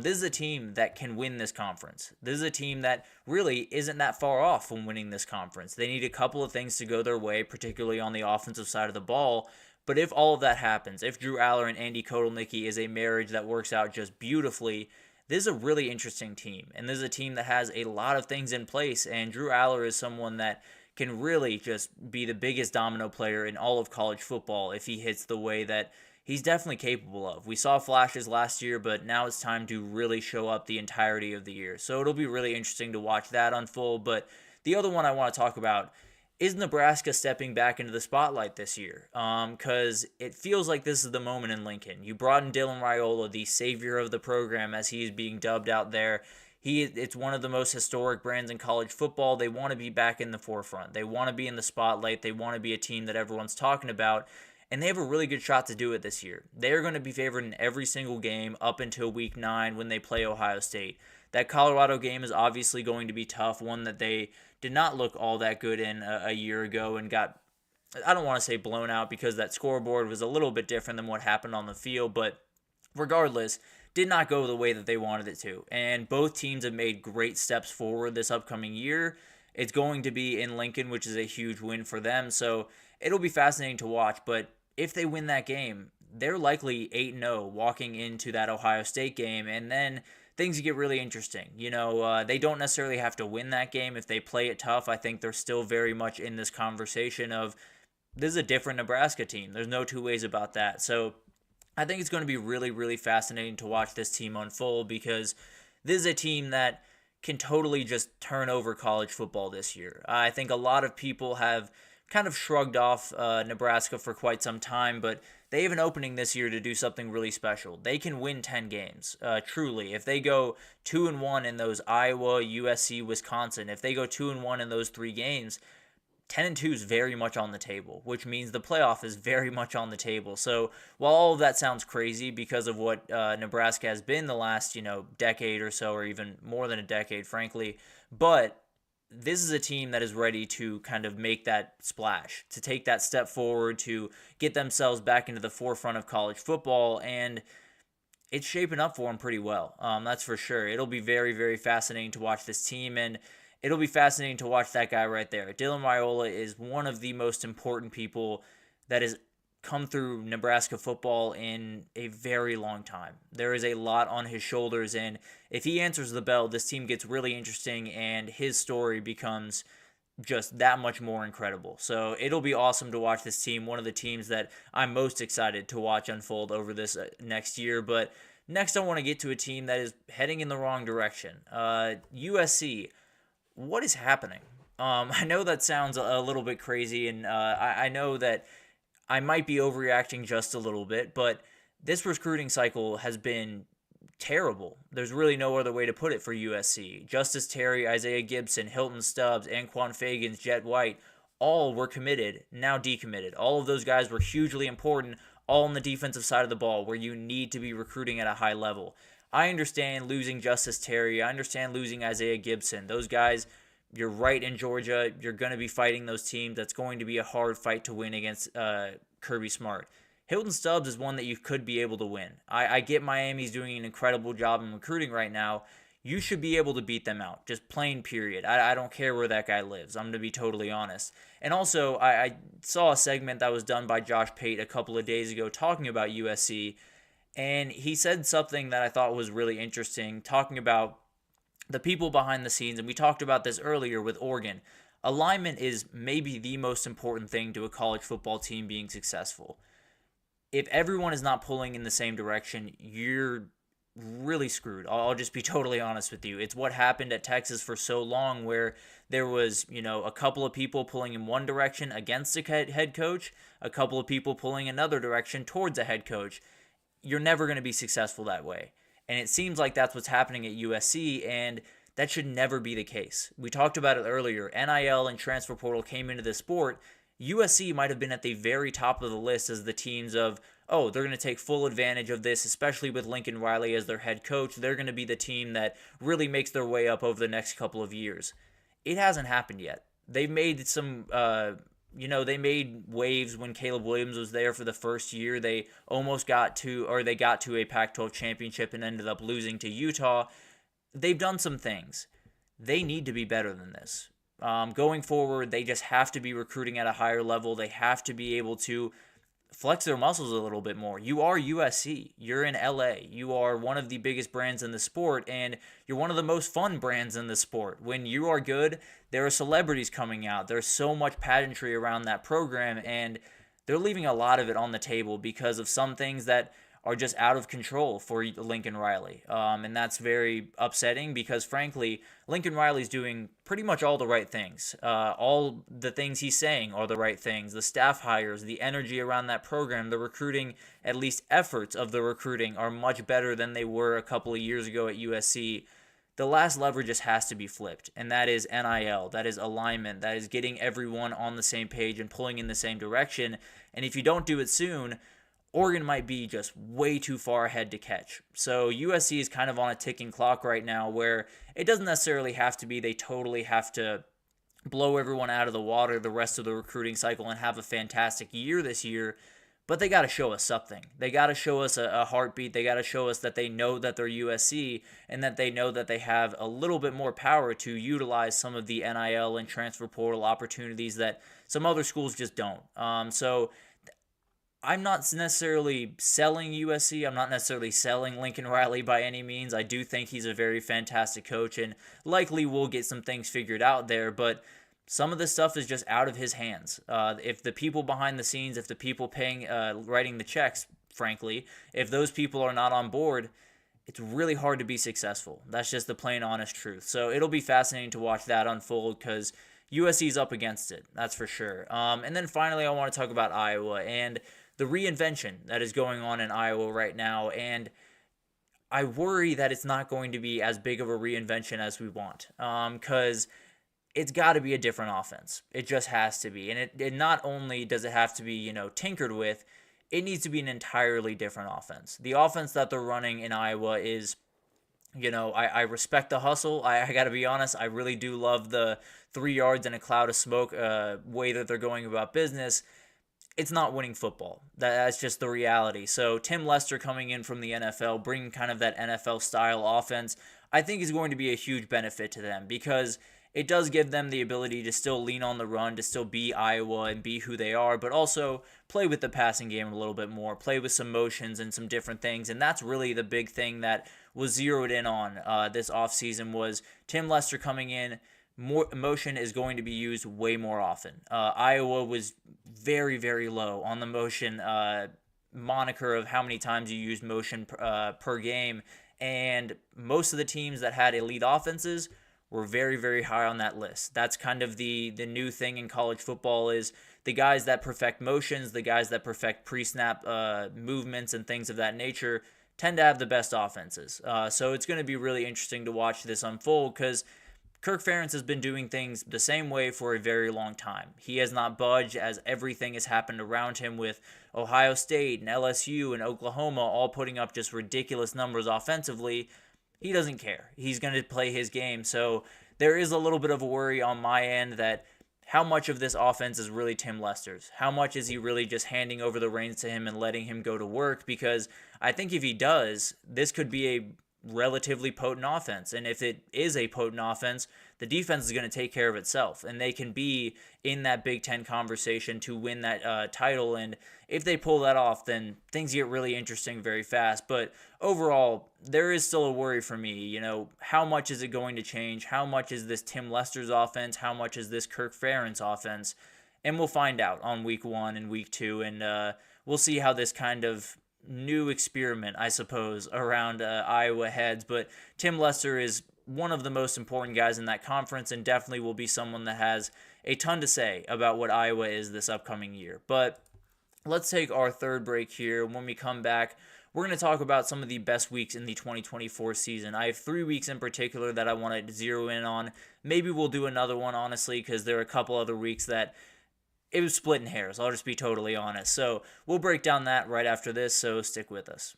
This is a team that can win this conference. This is a team that really isn't that far off from winning this conference. They need a couple of things to go their way, particularly on the offensive side of the ball. But if all of that happens, if Drew Aller and Andy Kotelnicki is a marriage that works out just beautifully, this is a really interesting team. And this is a team that has a lot of things in place. And Drew Aller is someone that can really just be the biggest domino player in all of college football if he hits the way that he's definitely capable of. We saw flashes last year, but now it's time to really show up the entirety of the year. So it'll be really interesting to watch that unfold. But the other one I want to talk about is Nebraska stepping back into the spotlight this year, because it feels like this is the moment in Lincoln. You brought in Dylan Raiola, the savior of the program, as he is being dubbed out there. It's one of the most historic brands in college football. They want to be back in the forefront. They want to be in the spotlight. They want to be a team that everyone's talking about. And they have a really good shot to do it this year. They are going to be favored in every single game up until week 9 when they play Ohio State. That Colorado game is obviously going to be tough, one that they did not look all that good in a year ago and got, I don't want to say blown out because that scoreboard was a little bit different than what happened on the field, but regardless, did not go the way that they wanted it to. And both teams have made great steps forward this upcoming year. It's going to be in Lincoln, which is a huge win for them, so it'll be fascinating to watch. But if they win that game, they're likely 8-0 walking into that Ohio State game, and then things get really interesting. They don't necessarily have to win that game. If they play it tough, I think they're still very much in this conversation of this is a different Nebraska team. There's no two ways about that. So I think it's going to be really, really fascinating to watch this team unfold because this is a team that can totally just turn over college football this year. I think a lot of people have kind of shrugged off Nebraska for quite some time, but they have an opening this year to do something really special. They can win 10 games, truly. If they go 2-1 in those Iowa, USC, Wisconsin, if they go 2-1 in those 3 games, 10-2 is very much on the table, which means the playoff is very much on the table. So while all of that sounds crazy because of what Nebraska has been the last, decade or so, or even more than a decade, frankly, but this is a team that is ready to kind of make that splash, to take that step forward, to get themselves back into the forefront of college football, and it's shaping up for them pretty well. That's for sure. It'll be very, very fascinating to watch this team, and it'll be fascinating to watch that guy right there. Dylan Raiola is one of the most important people that has come through Nebraska football in a very long time. There is a lot on his shoulders, and if he answers the bell, this team gets really interesting, and his story becomes just that much more incredible. So it'll be awesome to watch this team, one of the teams that I'm most excited to watch unfold over this next year. But next I want to get to a team that is heading in the wrong direction. USC. What is happening? I know that sounds a little bit crazy, and I know that I might be overreacting just a little bit, but this recruiting cycle has been terrible. There's really no other way to put it for USC. Justice Terry, Isaiah Gibson, Hilton Stubbs, Anquan Fagans, Jet White, all were committed, now decommitted. All of those guys were hugely important, all on the defensive side of the ball, where you need to be recruiting at a high level. I understand losing Justice Terry. I understand losing Isaiah Gibson. Those guys, you're right in Georgia. You're going to be fighting those teams. That's going to be a hard fight to win against Kirby Smart. Hilton Stubbs is one that you could be able to win. I get Miami's doing an incredible job in recruiting right now. You should be able to beat them out, just plain period. I don't care where that guy lives. I'm going to be totally honest. And also, I saw a segment that was done by Josh Pate a couple of days ago talking about USC, and he said something that I thought was really interesting, talking about the people behind the scenes, and we talked about this earlier with Oregon. Alignment is maybe the most important thing to a college football team being successful. If everyone is not pulling in the same direction, you're really screwed. I'll just be totally honest with you. It's what happened at Texas for so long, where there was, a couple of people pulling in one direction against a head coach, a couple of people pulling another direction towards a head coach. You're never going to be successful that way. And it seems like that's what's happening at USC, and that should never be the case. We talked about it earlier. NIL and transfer portal came into the sport. USC might have been at the very top of the list as the teams of, they're going to take full advantage of this, especially with Lincoln Riley as their head coach. They're going to be the team that really makes their way up over the next couple of years. It hasn't happened yet. They've made some, they made waves when Caleb Williams was there for the first year. They almost got to a Pac-12 championship and ended up losing to Utah. They've done some things. They need to be better than this. Going forward, they just have to be recruiting at a higher level. They have to be able to flex their muscles a little bit more. You are USC. You're in LA. You are one of the biggest brands in the sport, and you're one of the most fun brands in the sport. When you are good, there are celebrities coming out. There's so much pageantry around that program, and they're leaving a lot of it on the table because of some things that are just out of control for Lincoln Riley. And that's very upsetting because, frankly, Lincoln Riley's doing pretty much all the right things. All the things he's saying are the right things. The staff hires, the energy around that program, the recruiting, at least efforts of the recruiting, are much better than they were a couple of years ago at USC. The last lever just has to be flipped, and that is NIL, that is alignment, that is getting everyone on the same page and pulling in the same direction. And if you don't do it soon, Oregon might be just way too far ahead to catch. So USC is kind of on a ticking clock right now where it doesn't necessarily have to be they totally have to blow everyone out of the water the rest of the recruiting cycle and have a fantastic year this year, but they got to show us something. They got to show us a heartbeat. They got to show us that they know that they're USC and that they know that they have a little bit more power to utilize some of the NIL and transfer portal opportunities that some other schools just don't. So I'm not necessarily selling USC. I'm not necessarily selling Lincoln Riley by any means. I do think he's a very fantastic coach and likely will get some things figured out there, but some of this stuff is just out of his hands. If the people behind the scenes, if the people writing the checks, frankly, if those people are not on board, it's really hard to be successful. That's just the plain honest truth. So it'll be fascinating to watch that unfold because USC's up against it, that's for sure. And then finally, I want to talk about Iowa and the reinvention that is going on in Iowa right now, and I worry that it's not going to be as big of a reinvention as we want, because it's got to be a different offense. It just has to be, and it not only does it have to be, tinkered with, it needs to be an entirely different offense. The offense that they're running in Iowa is, I respect the hustle. I got to be honest, I really do love the 3 yards and a cloud of smoke way that they're going about business. It's not winning football. That's just the reality. So Tim Lester coming in from the NFL, bringing kind of that NFL-style offense, I think is going to be a huge benefit to them because it does give them the ability to still lean on the run, to still be Iowa and be who they are, but also play with the passing game a little bit more, play with some motions and some different things. And that's really the big thing that was zeroed in on this offseason was Tim Lester coming in. More motion is going to be used way more often. Iowa was very, very low on the motion moniker of how many times you use motion per game, and most of the teams that had elite offenses were very, very high on that list. That's kind of the new thing in college football is the guys that perfect motions, the guys that perfect pre-snap movements and things of that nature tend to have the best offenses. So it's going to be really interesting to watch this unfold because Kirk Ferentz has been doing things the same way for a very long time. He has not budged as everything has happened around him with Ohio State and LSU and Oklahoma all putting up just ridiculous numbers offensively. He doesn't care. He's going to play his game. So there is a little bit of a worry on my end that how much of this offense is really Tim Lester's? How much is he really just handing over the reins to him and letting him go to work? Because I think if he does, this could be a relatively potent offense. And if it is a potent offense, the defense is going to take care of itself. And they can be in that Big Ten conversation to win that title. And if they pull that off, then things get really interesting very fast. But overall, there is still a worry for me. You know, how much is it going to change? How much is this Tim Lester's offense? How much is this Kirk Ferentz offense? And we'll find out on week 1 and week 2. And we'll see how this kind of new experiment, I suppose, around Iowa heads. But Tim Lester is one of the most important guys in that conference and definitely will be someone that has a ton to say about what Iowa is this upcoming year. But let's take our third break here. When we come back, we're going to talk about some of the best weeks in the 2024 season. I have 3 weeks in particular that I want to zero in on. Maybe we'll do another one, honestly, because there are a couple other weeks that it was splitting hairs. I'll just be totally honest. So we'll break down that right after this, so stick with us.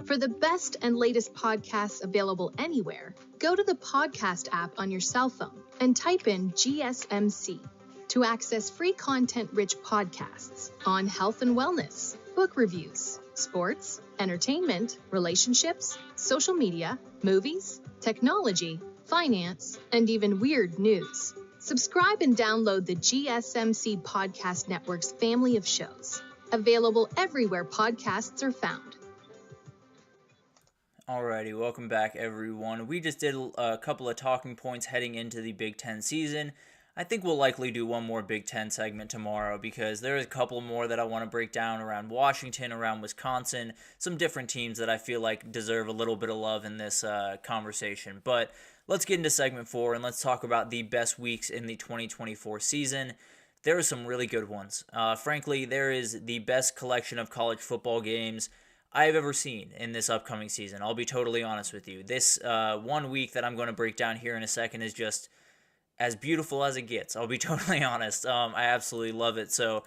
For the best and latest podcasts available anywhere, go to the podcast app on your cell phone and type in GSMC to access free content-rich podcasts on health and wellness, book reviews, sports, entertainment, relationships, social media, movies, technology, finance, and even weird news. Subscribe and download the GSMC Podcast Network's family of shows, available everywhere podcasts are found. Alrighty, welcome back everyone. We just did a couple of talking points heading into the Big Ten season. I think we'll likely do one more Big Ten segment tomorrow because there's a couple more that I want to break down around Washington, around Wisconsin, some different teams that I feel like deserve a little bit of love in this conversation. But let's get into segment 4 and let's talk about the best weeks in the 2024 season. There are some really good ones. Frankly, there is the best collection of college football games I've ever seen in this upcoming season. I'll be totally honest with you. This 1 week that I'm going to break down here in a second is just as beautiful as it gets. I'll be totally honest. I absolutely love it. So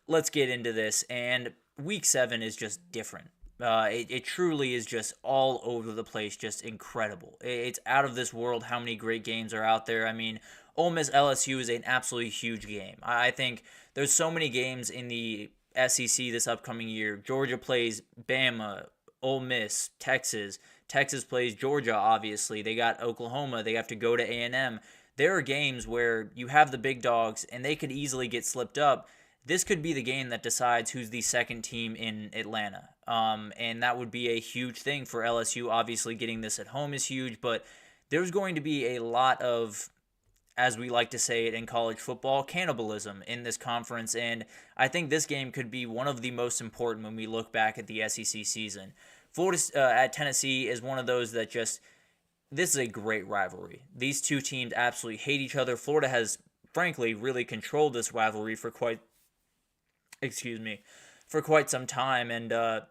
let's get into this. And week 7 is just different. It truly is just all over the place, just incredible. It's out of this world how many great games are out there. I mean, Ole Miss LSU is an absolutely huge game. I think there's so many games in the SEC this upcoming year. Georgia plays Bama, Ole Miss, Texas. Texas plays Georgia, obviously. They got Oklahoma. They have to go to A&M. There are games where you have the big dogs, and they could easily get slipped up. This could be the game that decides who's the second team in Atlanta. And that would be a huge thing for LSU. Obviously, getting this at home is huge, but there's going to be a lot of, as we like to say it in college football, cannibalism in this conference. And I think this game could be one of the most important when we look back at the SEC season. Florida at Tennessee is one of those that just, this is a great rivalry. These two teams absolutely hate each other. Florida has, frankly, really controlled this rivalry for quite some time, and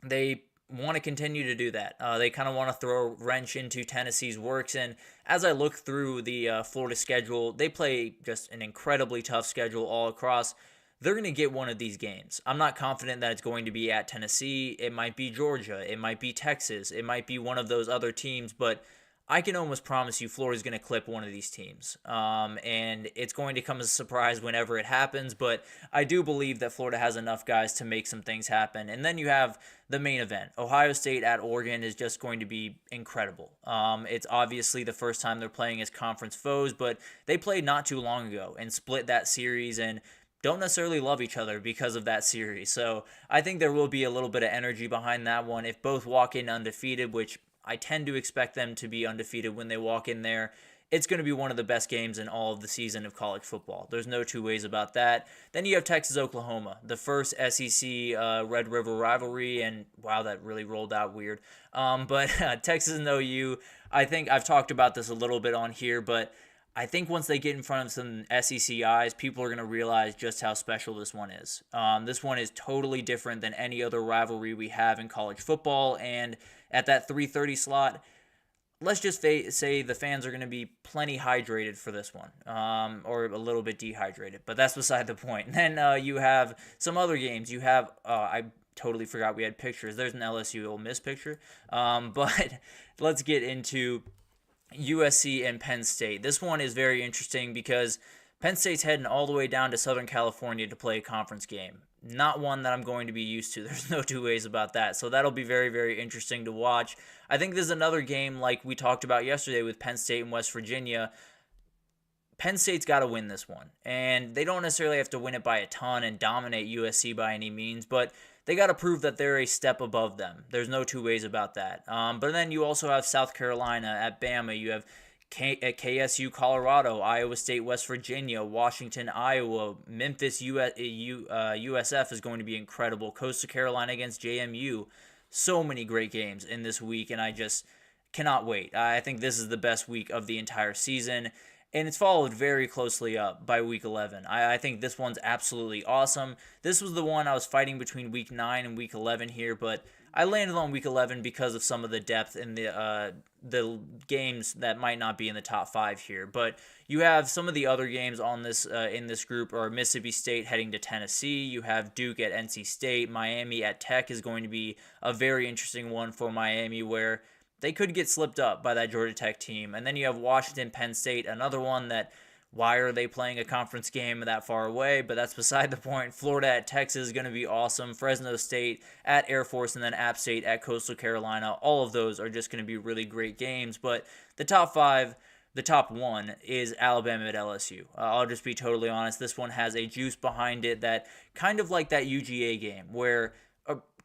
they want to continue to do that. They kind of want to throw a wrench into Tennessee's works, and as I look through the Florida schedule, they play just an incredibly tough schedule all across. They're going to get one of these games. I'm not confident that it's going to be at Tennessee. It might be Georgia. It might be Texas. It might be one of those other teams, but I can almost promise you Florida's going to clip one of these teams. And it's going to come as a surprise whenever it happens, but I do believe that Florida has enough guys to make some things happen. And then you have the main event. Ohio State at Oregon is just going to be incredible. It's obviously the first time they're playing as conference foes, but they played not too long ago and split that series and don't necessarily love each other because of that series. So I think there will be a little bit of energy behind that one. If both walk in undefeated, which I tend to expect them to be undefeated when they walk in there, it's going to be one of the best games in all of the season of college football. There's no two ways about that. Then you have Texas-Oklahoma, the first SEC Red River rivalry, and wow, that really rolled out weird. But Texas and OU, I think I've talked about this a little bit on here, but I think once they get in front of some SEC eyes, people are going to realize just how special this one is. This one is totally different than any other rivalry we have in college football, and at that 3:30 slot, let's just say the fans are going to be plenty hydrated for this one, or a little bit dehydrated, but that's beside the point. And then you have some other games. You have, I totally forgot we had pictures. There's an LSU Ole Miss picture, but let's get into USC and Penn State. This one is very interesting because Penn State's heading all the way down to Southern California to play a conference game. Not one that I'm going to be used to. There's no two ways about that. So that'll be very, very interesting to watch. I think there's another game like we talked about yesterday with Penn State and West Virginia. Penn State's got to win this one. And they don't necessarily have to win it by a ton and dominate USC by any means, but they got to prove that they're a step above them. There's no two ways about that. But then you also have South Carolina at Bama. You have KSU, Colorado, Iowa State, West Virginia, Washington, Iowa, Memphis, USF is going to be incredible. Coastal Carolina against JMU. So many great games in this week, and I just cannot wait. I think this is the best week of the entire season, and it's followed very closely up by Week 11. I think this one's absolutely awesome. This was the one I was fighting between Week 9 and Week 11 here, but I landed on Week 11 because of some of the depth in the games that might not be in the top 5 here. But you have some of the other games on this in this group are Mississippi State heading to Tennessee. You have Duke at NC State. Miami at Tech is going to be a very interesting one for Miami, where they could get slipped up by that Georgia Tech team. And then you have Washington, Penn State, another one that, why are they playing a conference game that far away? But that's beside the point. Florida at Texas is going to be awesome. Fresno State at Air Force, and then App State at Coastal Carolina. All of those are just going to be really great games. But the top 5, the top 1 is Alabama at LSU. I'll just be totally honest. This one has a juice behind it that kind of like that UGA game, where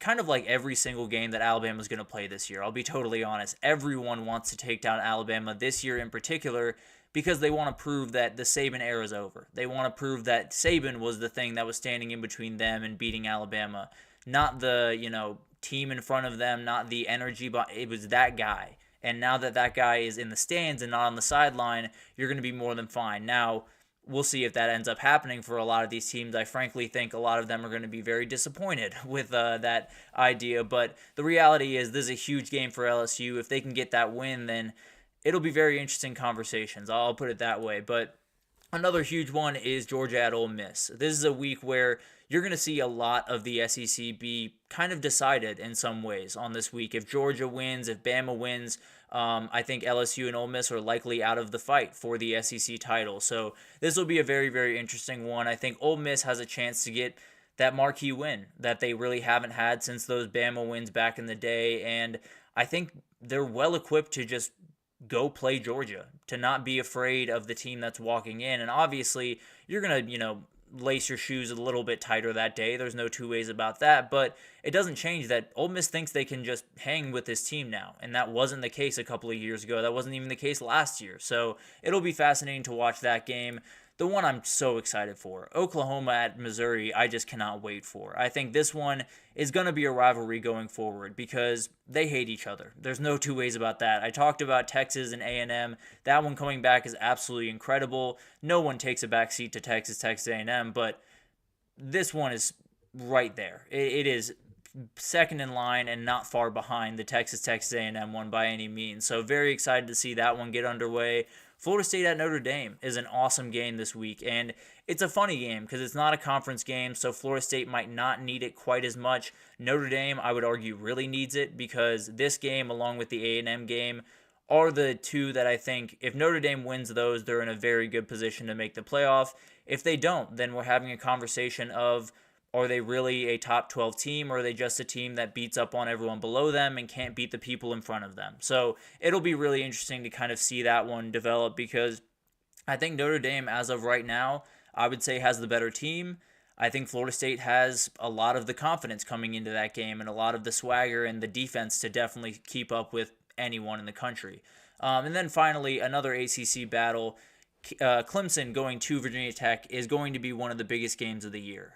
kind of like every single game that Alabama's going to play this year. I'll be totally honest. Everyone wants to take down Alabama this year in particular because they want to prove that the Saban era is over. They want to prove that Saban was the thing that was standing in between them and beating Alabama, not the, team in front of them, not the energy, but it was that guy. And now that that guy is in the stands and not on the sideline, you're going to be more than fine. Now, we'll see if that ends up happening for a lot of these teams. I frankly think a lot of them are going to be very disappointed with that idea. But the reality is this is a huge game for LSU. If they can get that win, then it'll be very interesting conversations. I'll put it that way. But another huge one is Georgia at Ole Miss. This is a week where you're going to see a lot of the SEC be kind of decided in some ways on this week. If Georgia wins, if Bama wins, I think LSU and Ole Miss are likely out of the fight for the SEC title. So this will be a very, very interesting one. I think Ole Miss has a chance to get that marquee win that they really haven't had since those Bama wins back in the day. And I think they're well equipped to just go play Georgia, to not be afraid of the team that's walking in. And obviously, you're going to, lace your shoes a little bit tighter that day. There's no two ways about that, but it doesn't change that Ole Miss thinks they can just hang with this team now, and that wasn't the case a couple of years ago. That wasn't even the case last year, so it'll be fascinating to watch that game. The one I'm so excited for, Oklahoma at Missouri, I just cannot wait for. I think this one is going to be a rivalry going forward because they hate each other. There's no two ways about that. I talked about Texas and A&M. That one coming back is absolutely incredible. No one takes a back seat to Texas A&M, but this one is right there. It is second in line and not far behind the Texas A&M one by any means. So very excited to see that one get underway. Florida State at Notre Dame is an awesome game this week, and it's a funny game because it's not a conference game, so Florida State might not need it quite as much. Notre Dame, I would argue, really needs it because this game, along with the A&M game, are the two that I think if Notre Dame wins those, they're in a very good position to make the playoff. If they don't, then we're having a conversation of, are they really a top 12 team, or are they just a team that beats up on everyone below them and can't beat the people in front of them? So it'll be really interesting to kind of see that one develop because I think Notre Dame, as of right now, I would say has the better team. I think Florida State has a lot of the confidence coming into that game and a lot of the swagger and the defense to definitely keep up with anyone in the country. And then finally, another ACC battle. Clemson going to Virginia Tech is going to be one of the biggest games of the year.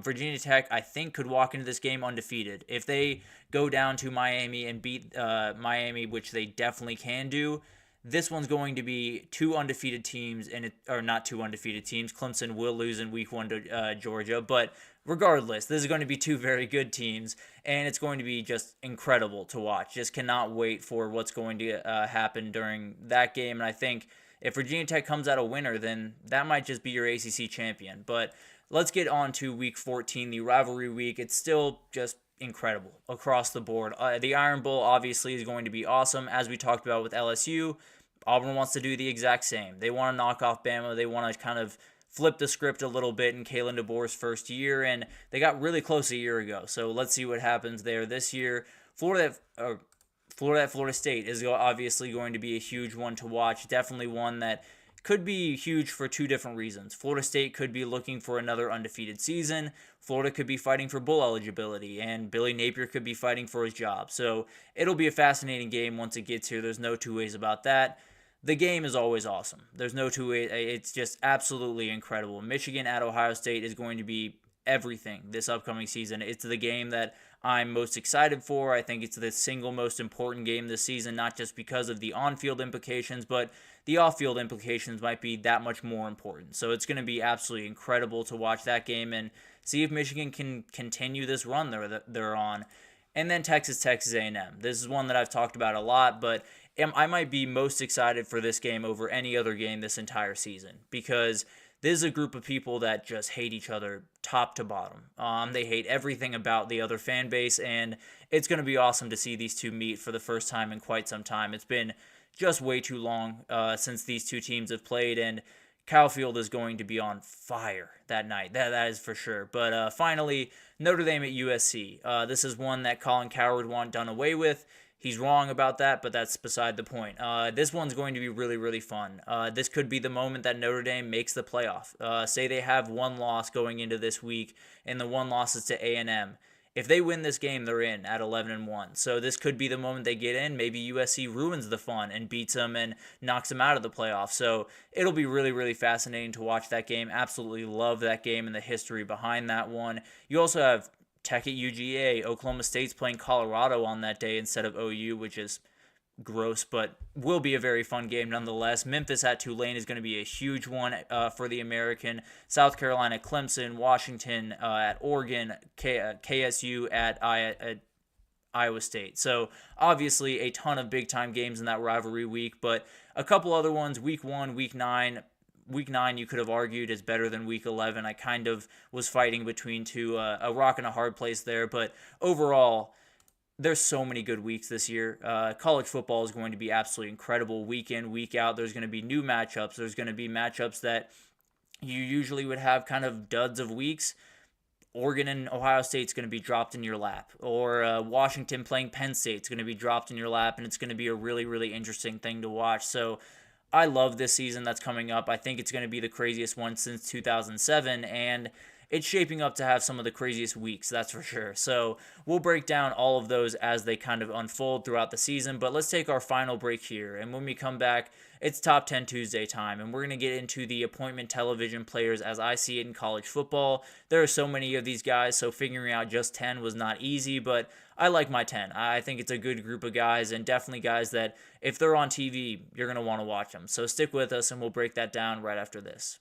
Virginia Tech, I think, could walk into this game undefeated. If they go down to Miami and beat Miami, which they definitely can do, this one's going to be two undefeated teams, or not two undefeated teams. Clemson will lose in week 1 to Georgia, but regardless, this is going to be two very good teams, and it's going to be just incredible to watch. Just cannot wait for what's going to happen during that game, and I think if Virginia Tech comes out a winner, then that might just be your ACC champion. But let's get on to Week 14, the rivalry week. It's still just incredible across the board. The Iron Bowl obviously is going to be awesome. As we talked about with LSU, Auburn wants to do the exact same. They want to knock off Bama. They want to kind of flip the script a little bit in Kalen DeBoer's first year, and they got really close a year ago. So let's see what happens there this year. Florida at Florida State is obviously going to be a huge one to watch. Definitely one that could be huge for two different reasons. Florida State could be looking for another undefeated season. Florida could be fighting for bowl eligibility, and Billy Napier could be fighting for his job. So it'll be a fascinating game once it gets here. There's no two ways about that. The game is always awesome. There's no two ways. It's just absolutely incredible. Michigan at Ohio State is going to be everything this upcoming season. It's the game that I'm most excited for. I think it's the single most important game this season, not just because of the on-field implications, but the off-field implications might be that much more important. So it's going to be absolutely incredible to watch that game and see if Michigan can continue this run they're on. And then Texas A&M. This is one that I've talked about a lot, but I might be most excited for this game over any other game this entire season because this is a group of people that just hate each other top to bottom. They hate everything about the other fan base, and it's going to be awesome to see these two meet for the first time in quite some time. It's been just way too long since these two teams have played, and Kyle Field is going to be on fire that night. That is for sure. But finally, Notre Dame at USC. This is one that Colin Cowherd want done away with. He's wrong about that, but that's beside the point. This one's going to be really, really fun. This could be the moment that Notre Dame makes the playoff. Say they have one loss going into this week, and the one loss is to A&M. If they win this game, they're in at 11-1. So this could be the moment they get in. Maybe USC ruins the fun and beats them and knocks them out of the playoffs. So it'll be really, really fascinating to watch that game. Absolutely love that game and the history behind that one. You also have Tech at UGA. Oklahoma State's playing Colorado on that day instead of OU, which is gross, but will be a very fun game nonetheless. Memphis at Tulane is going to be a huge one for the American. South Carolina, Clemson, Washington at Oregon, KSU at Iowa State. So obviously a ton of big-time games in that rivalry week, but a couple other ones, week 1, week 9. Week 9, you could have argued, is better than Week 11. I kind of was fighting between two, a rock and a hard place there. But overall, there's so many good weeks this year. College football is going to be absolutely incredible week in, week out. There's going to be new matchups. There's going to be matchups that you usually would have kind of duds of weeks. Oregon and Ohio State's going to be dropped in your lap. Or Washington playing Penn State's going to be dropped in your lap. And it's going to be a really, really interesting thing to watch. So I love this season that's coming up. I think it's going to be the craziest one since 2007, and it's shaping up to have some of the craziest weeks, that's for sure. So we'll break down all of those as they kind of unfold throughout the season, but let's take our final break here, and when we come back, it's Top 10 Tuesday time, and we're going to get into the appointment television players as I see it in college football. There are so many of these guys, so figuring out just 10 was not easy, but I like my 10. I think it's a good group of guys, and definitely guys that if they're on TV, you're going to want to watch them. So stick with us, and we'll break that down right after this.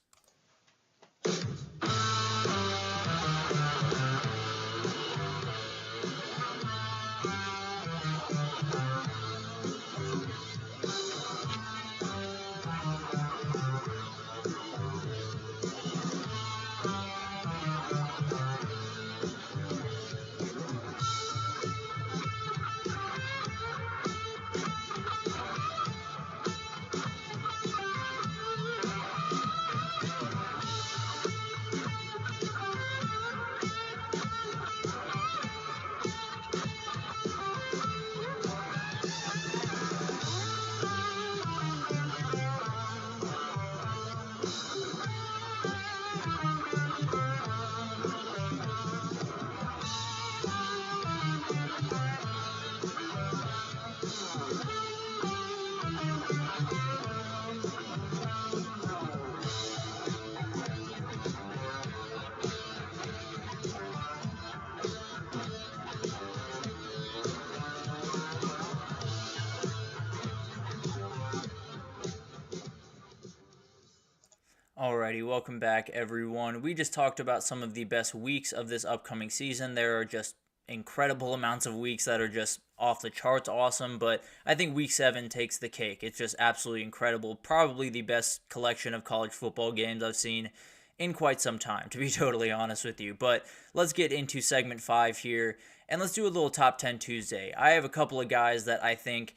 Alrighty, welcome back everyone. We just talked about some of the best weeks of this upcoming season. There are just incredible amounts of weeks that are just off the charts awesome, but I think week 7 takes the cake. It's just absolutely incredible. Probably the best collection of college football games I've seen in quite some time, to be totally honest with you. But let's get into segment 5 here, and let's do a little top 10 Tuesday. I have a couple of guys that I think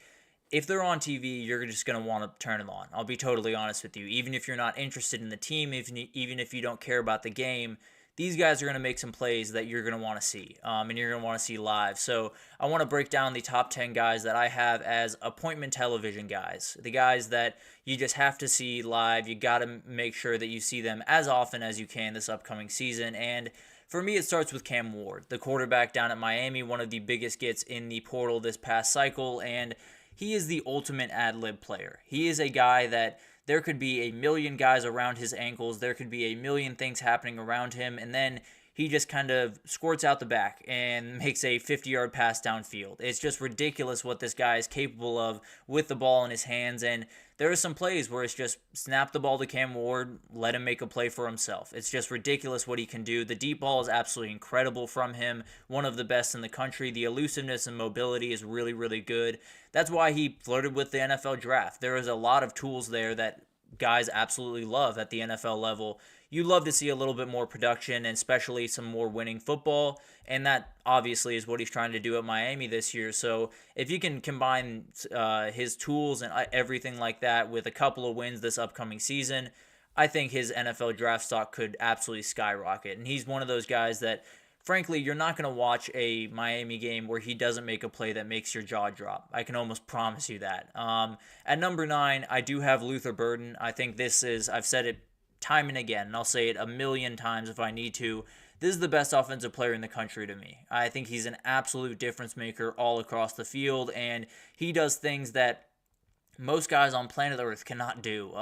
if they're on TV, you're just going to want to turn them on. I'll be totally honest with you. Even if you're not interested in the team, even if you don't care about the game, these guys are going to make some plays that you're going to want to see, and you're going to want to see live. So I want to break down the top 10 guys that I have as appointment television guys, the guys that you just have to see live. You got to make sure that you see them as often as you can this upcoming season. And for me, it starts with Cam Ward, the quarterback down at Miami, one of the biggest gets in the portal this past cycle, and he is the ultimate ad-lib player. He is a guy that there could be a million guys around his ankles. There could be a million things happening around him. And then he just kind of squirts out the back and makes a 50-yard pass downfield. It's just ridiculous what this guy is capable of with the ball in his hands. And there are some plays where it's just snap the ball to Cam Ward, let him make a play for himself. It's just ridiculous what he can do. The deep ball is absolutely incredible from him, one of the best in the country. The elusiveness and mobility is really, really good. That's why he flirted with the NFL draft. There is a lot of tools there that guys absolutely love at the NFL level. You love to see a little bit more production and especially some more winning football, and that obviously is what he's trying to do at Miami this year. So if you can combine his tools and everything like that with a couple of wins this upcoming season, I think his NFL draft stock could absolutely skyrocket. And he's one of those guys that, frankly, you're not going to watch a Miami game where he doesn't make a play that makes your jaw drop. I can almost promise you that. At number 9, I do have Luther Burden. I think this is, I've said it time and again, and I'll say it a million times if I need to, this is the best offensive player in the country to me. I think he's an absolute difference maker all across the field, and he does things that most guys on planet Earth cannot do.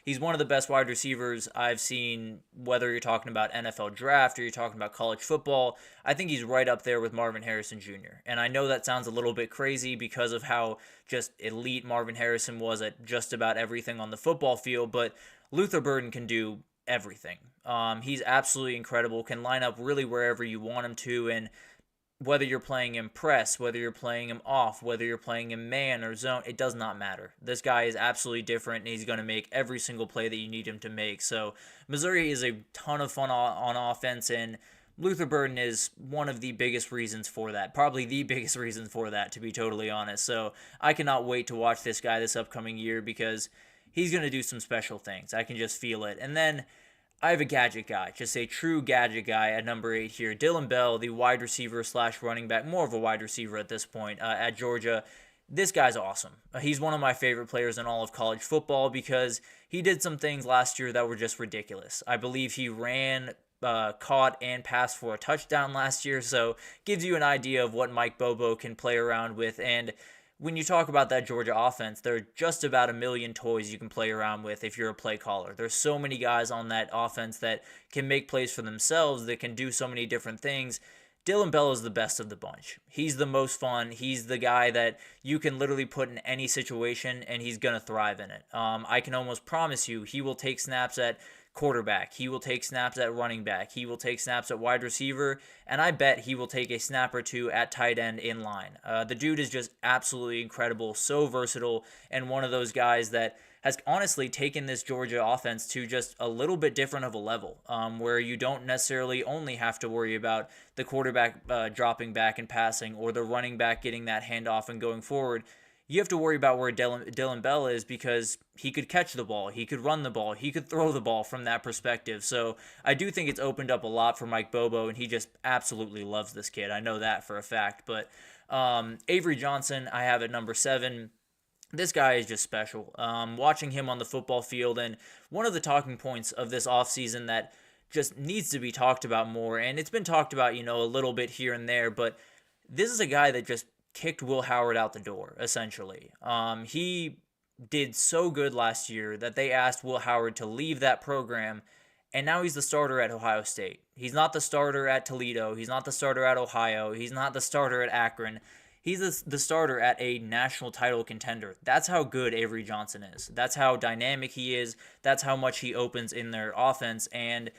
He's one of the best wide receivers I've seen, whether you're talking about NFL draft or you're talking about college football. I think he's right up there with Marvin Harrison Jr. And I know that sounds a little bit crazy because of how just elite Marvin Harrison was at just about everything on the football field, but Luther Burden can do everything. He's absolutely incredible, can line up really wherever you want him to, and whether you're playing him press, whether you're playing him off, whether you're playing him man or zone, it does not matter. This guy is absolutely different, and he's going to make every single play that you need him to make. So Missouri is a ton of fun on offense, and Luther Burden is one of the biggest reasons for that. Probably the biggest reason for that, to be totally honest. So I cannot wait to watch this guy this upcoming year because he's going to do some special things. I can just feel it. And then I have a gadget guy, just a true gadget guy at number 8 here. Dillon Bell, the wide receiver / running back, more of a wide receiver at this point at Georgia. This guy's awesome. He's one of my favorite players in all of college football because he did some things last year that were just ridiculous. I believe he ran, caught, and passed for a touchdown last year, so gives you an idea of what Mike Bobo can play around with. And when you talk about that Georgia offense, there are just about a million toys you can play around with if you're a play caller. There's so many guys on that offense that can make plays for themselves, that can do so many different things. Dillon Bell is the best of the bunch. He's the most fun. He's the guy that you can literally put in any situation, and he's going to thrive in it. I can almost promise you he will take snaps at quarterback. He will take snaps at running back. He will take snaps at wide receiver, and I bet he will take a snap or two at tight end in line. The dude is just absolutely incredible, so versatile, and one of those guys that has honestly taken this Georgia offense to just a little bit different of a level, where you don't necessarily only have to worry about the quarterback dropping back and passing or the running back getting that handoff and going forward. You have to worry about where Dillon Bell is because he could catch the ball, he could run the ball, he could throw the ball from that perspective. So I do think it's opened up a lot for Mike Bobo, and he just absolutely loves this kid. I know that for a fact. But Avery Johnson, I have at number 7. This guy is just special. Watching him on the football field, and one of the talking points of this offseason that just needs to be talked about more, and it's been talked about, a little bit here and there, but this is a guy that just kicked Will Howard out the door, essentially. He did so good last year that they asked Will Howard to leave that program, and now he's the starter at Ohio State. He's not the starter at Toledo. He's not the starter at Ohio. He's not the starter at Akron. He's the starter at a national title contender. That's how good Avery Johnson is. That's how dynamic he is. That's how much he opens in their offense, and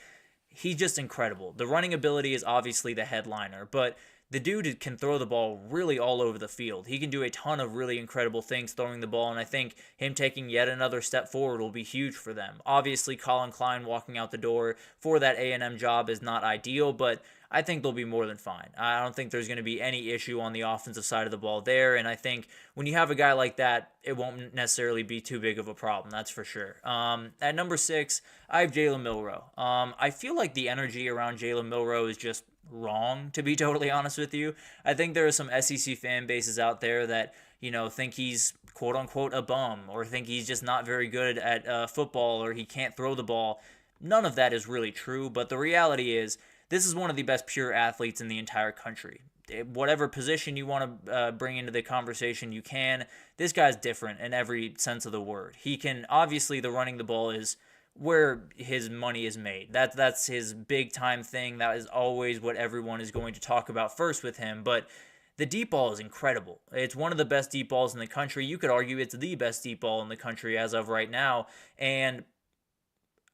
he's just incredible. The running ability is obviously the headliner, but the dude can throw the ball really all over the field. He can do a ton of really incredible things throwing the ball, and I think him taking yet another step forward will be huge for them. Obviously, Colin Klein walking out the door for that A&M job is not ideal, but I think they'll be more than fine. I don't think there's going to be any issue on the offensive side of the ball there, and I think when you have a guy like that, it won't necessarily be too big of a problem, that's for sure. At number 6, I have Jalen Milroe. I feel like the energy around Jalen Milroe is just wrong, to be totally honest with you. I think there are some SEC fan bases out there that, think he's quote-unquote a bum, or think he's just not very good at football, or he can't throw the ball. None of that is really true, but the reality is, this is one of the best pure athletes in the entire country. Whatever position you want to bring into the conversation, you can. This guy's different in every sense of the word. He can, obviously, the running the ball is where his money is made. That's his big time thing. That is always what everyone is going to talk about first with him. But the deep ball is incredible. It's one of the best deep balls in the country. You could argue it's the best deep ball in the country as of right now. And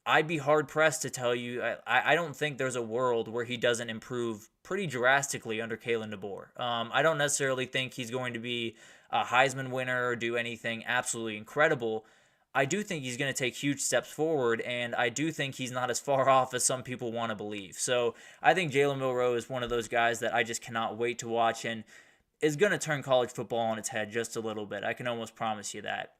I'd be hard-pressed to tell you, I don't think there's a world where he doesn't improve pretty drastically under Kalen DeBoer. I don't necessarily think he's going to be a Heisman winner or do anything absolutely incredible. I do think he's going to take huge steps forward, and I do think he's not as far off as some people want to believe. So I think Jalen Milroe is one of those guys that I just cannot wait to watch, and is going to turn college football on its head just a little bit. I can almost promise you that.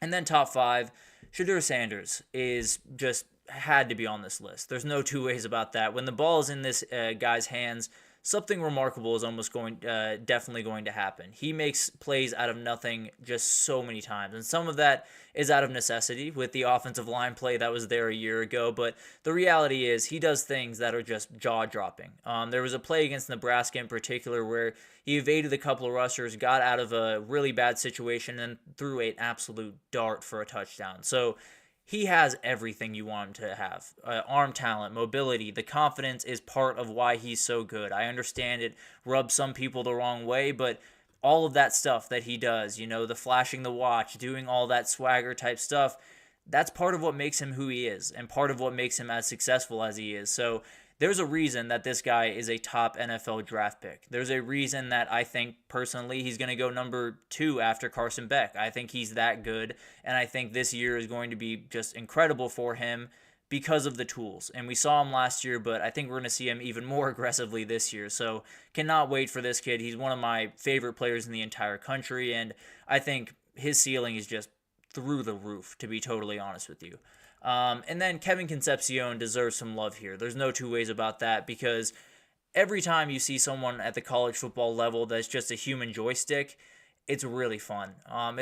And then top 5, Deion Sanders is just had to be on this list. There's no two ways about that. When the ball is in this guy's hands, something remarkable is almost definitely going to happen. He makes plays out of nothing just so many times, and some of that is out of necessity with the offensive line play that was there a year ago, but the reality is he does things that are just jaw-dropping. There was a play against Nebraska in particular where he evaded a couple of rushers, got out of a really bad situation, and threw an absolute dart for a touchdown. So he has everything you want him to have. Arm talent, mobility, the confidence is part of why he's so good. I understand it rubs some people the wrong way, but all of that stuff that he does, the flashing the watch, doing all that swagger type stuff, that's part of what makes him who he is and part of what makes him as successful as he is. So there's a reason that this guy is a top NFL draft pick. There's a reason that I think, personally, he's going to go number 2 after Carson Beck. I think he's that good, and I think this year is going to be just incredible for him because of the tools. And we saw him last year, but I think we're going to see him even more aggressively this year. So cannot wait for this kid. He's one of my favorite players in the entire country, and I think his ceiling is just through the roof, to be totally honest with you. And then Kevin Concepcion deserves some love here. There's no two ways about that, because every time you see someone at the college football level that's just a human joystick, it's really fun.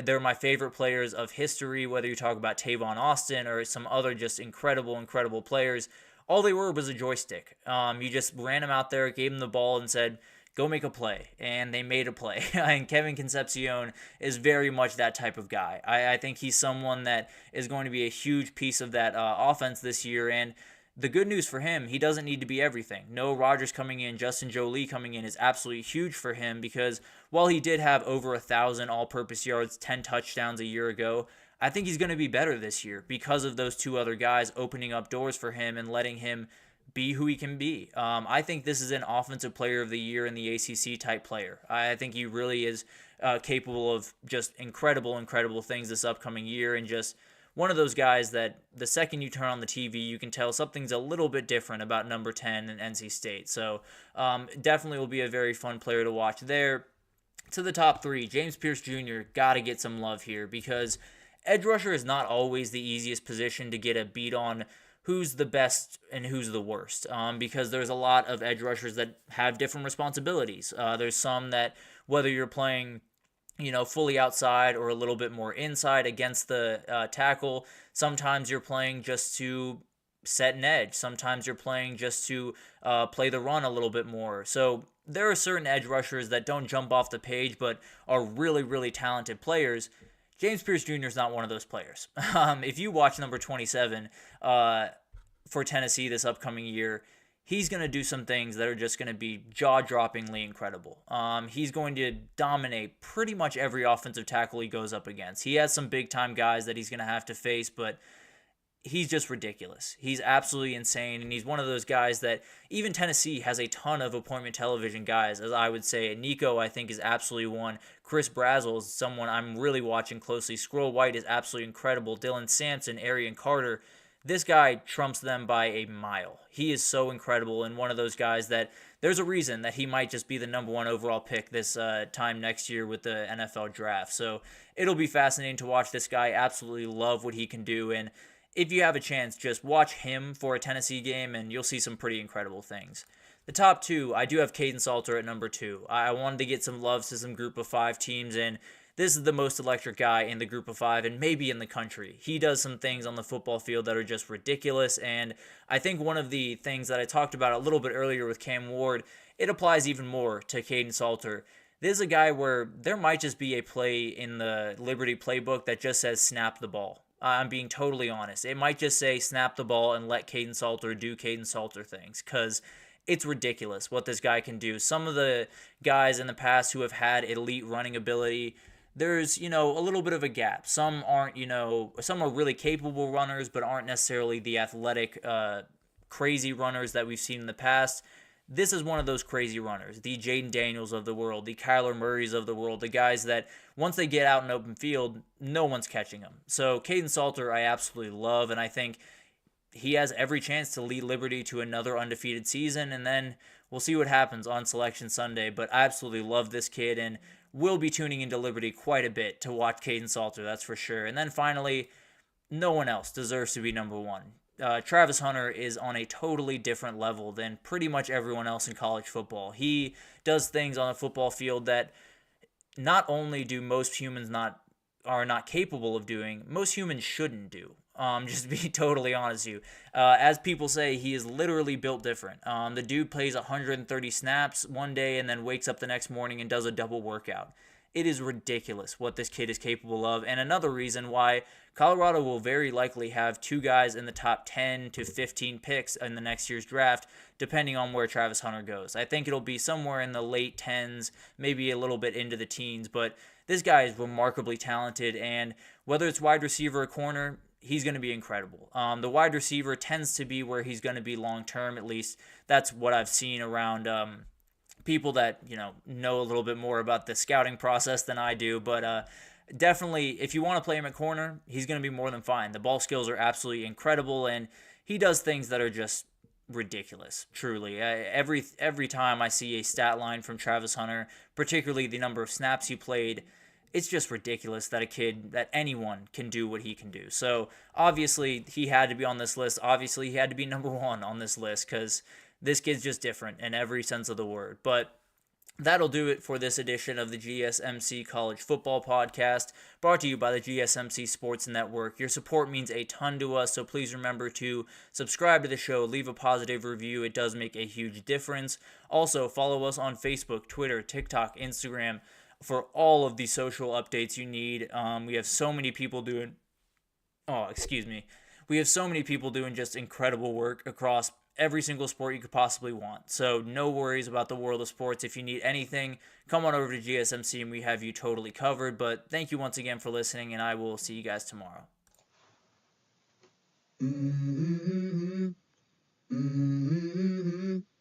They're my favorite players of history, whether you talk about Tavon Austin or some other just incredible players. All they were was a joystick. You just ran them out there, gave them the ball, and said, go make a play. And they made a play. And Kevin Concepcion is very much that type of guy. I think he's someone that is going to be a huge piece of that offense this year. And the good news for him, he doesn't need to be everything. Noah Rogers coming in, Justin Jolie coming in is absolutely huge for him, because while he did have over 1,000 all-purpose yards, 10 touchdowns a year ago, I think he's going to be better this year because of those two other guys opening up doors for him and letting him be who he can be. I think this is an offensive player of the year in the ACC type player. I think he really is capable of just incredible things this upcoming year, and just one of those guys that the second you turn on the TV, you can tell something's a little bit different about number 10 in NC State. So definitely will be a very fun player to watch there. To the top 3, James Pierce Jr. got to get some love here, because edge rusher is not always the easiest position to get a beat on who's the best and who's the worst, because there's a lot of edge rushers that have different responsibilities. There's some that, whether you're playing fully outside or a little bit more inside against the tackle, sometimes you're playing just to set an edge. Sometimes you're playing just to play the run a little bit more. So there are certain edge rushers that don't jump off the page but are really talented players. James Pierce Jr. is not one of those players. If you watch number 27 for Tennessee this upcoming year, he's going to do some things that are just going to be jaw-droppingly incredible. He's going to dominate pretty much every offensive tackle he goes up against. He has some big-time guys that he's going to have to face, but he's just ridiculous. He's absolutely insane, and he's one of those guys that even Tennessee has a ton of appointment television guys, as I would say. Nico, I think, is absolutely one. Chris Brazzell is someone I'm really watching closely. Squirrel White is absolutely incredible. Dylan Sampson, Arian Carter. This guy trumps them by a mile. He is so incredible, and one of those guys that there's a reason that he might just be the number 1 overall pick this time next year with the NFL draft. So it'll be fascinating to watch this guy. Absolutely love what he can do, and if you have a chance, just watch him for a Tennessee game, and you'll see some pretty incredible things. The top 2, I do have Caden Salter at number 2. I wanted to get some love to some group of 5 teams, and this is the most electric guy in the group of 5 and maybe in the country. He does some things on the football field that are just ridiculous, and I think one of the things that I talked about a little bit earlier with Cam Ward, it applies even more to Caden Salter. This is a guy where there might just be a play in the Liberty playbook that just says snap the ball. I'm being totally honest. It might just say snap the ball and let Caden Salter do Caden Salter things, because it's ridiculous what this guy can do. Some of the guys in the past who have had elite running ability, there's, a little bit of a gap. Some aren't, some are really capable runners, but aren't necessarily the athletic, crazy runners that we've seen in the past. This is one of those crazy runners, the Jaden Daniels of the world, the Kyler Murrays of the world, the guys that once they get out in open field, no one's catching them. So Caden Salter I absolutely love, and I think he has every chance to lead Liberty to another undefeated season, and then we'll see what happens on Selection Sunday. But I absolutely love this kid, and will be tuning into Liberty quite a bit to watch Caden Salter, that's for sure. And then finally, no one else deserves to be number 1. Travis Hunter is on a totally different level than pretty much everyone else in college football. He does things on the football field that not only do most humans are not capable of doing, most humans shouldn't do. Just to be totally honest with you. As people say, he is literally built different. The dude plays 130 snaps one day and then wakes up the next morning and does a double workout. It is ridiculous what this kid is capable of, and another reason why Colorado will very likely have 2 guys in the top 10 to 15 picks in the next year's draft, depending on where Travis Hunter goes. I think it'll be somewhere in the late 10s, maybe a little bit into the teens, but this guy is remarkably talented, and whether it's wide receiver or corner, he's going to be incredible. The wide receiver tends to be where he's going to be long-term, at least that's what I've seen around people that know a little bit more about the scouting process than I do, but definitely if you want to play him at corner, he's going to be more than fine. The ball skills are absolutely incredible, and he does things that are just ridiculous, truly. Every time I see a stat line from Travis Hunter, particularly the number of snaps he played, it's just ridiculous that anyone can do what he can do. So obviously he had to be on this list. Obviously he had to be number 1 on this list, because this kid's just different in every sense of the word. But that'll do it for this edition of the GSMC College Football Podcast, brought to you by the GSMC Sports Network. Your support means a ton to us, so please remember to subscribe to the show, leave a positive review. It does make a huge difference. Also, follow us on Facebook, Twitter, TikTok, Instagram for all of the social updates you need. We have so many people doing... We have so many people doing just incredible work across every single sport you could possibly want. So no worries about the world of sports. If you need anything, come on over to GSMC and we have you totally covered. But thank you once again for listening, and I will see you guys tomorrow.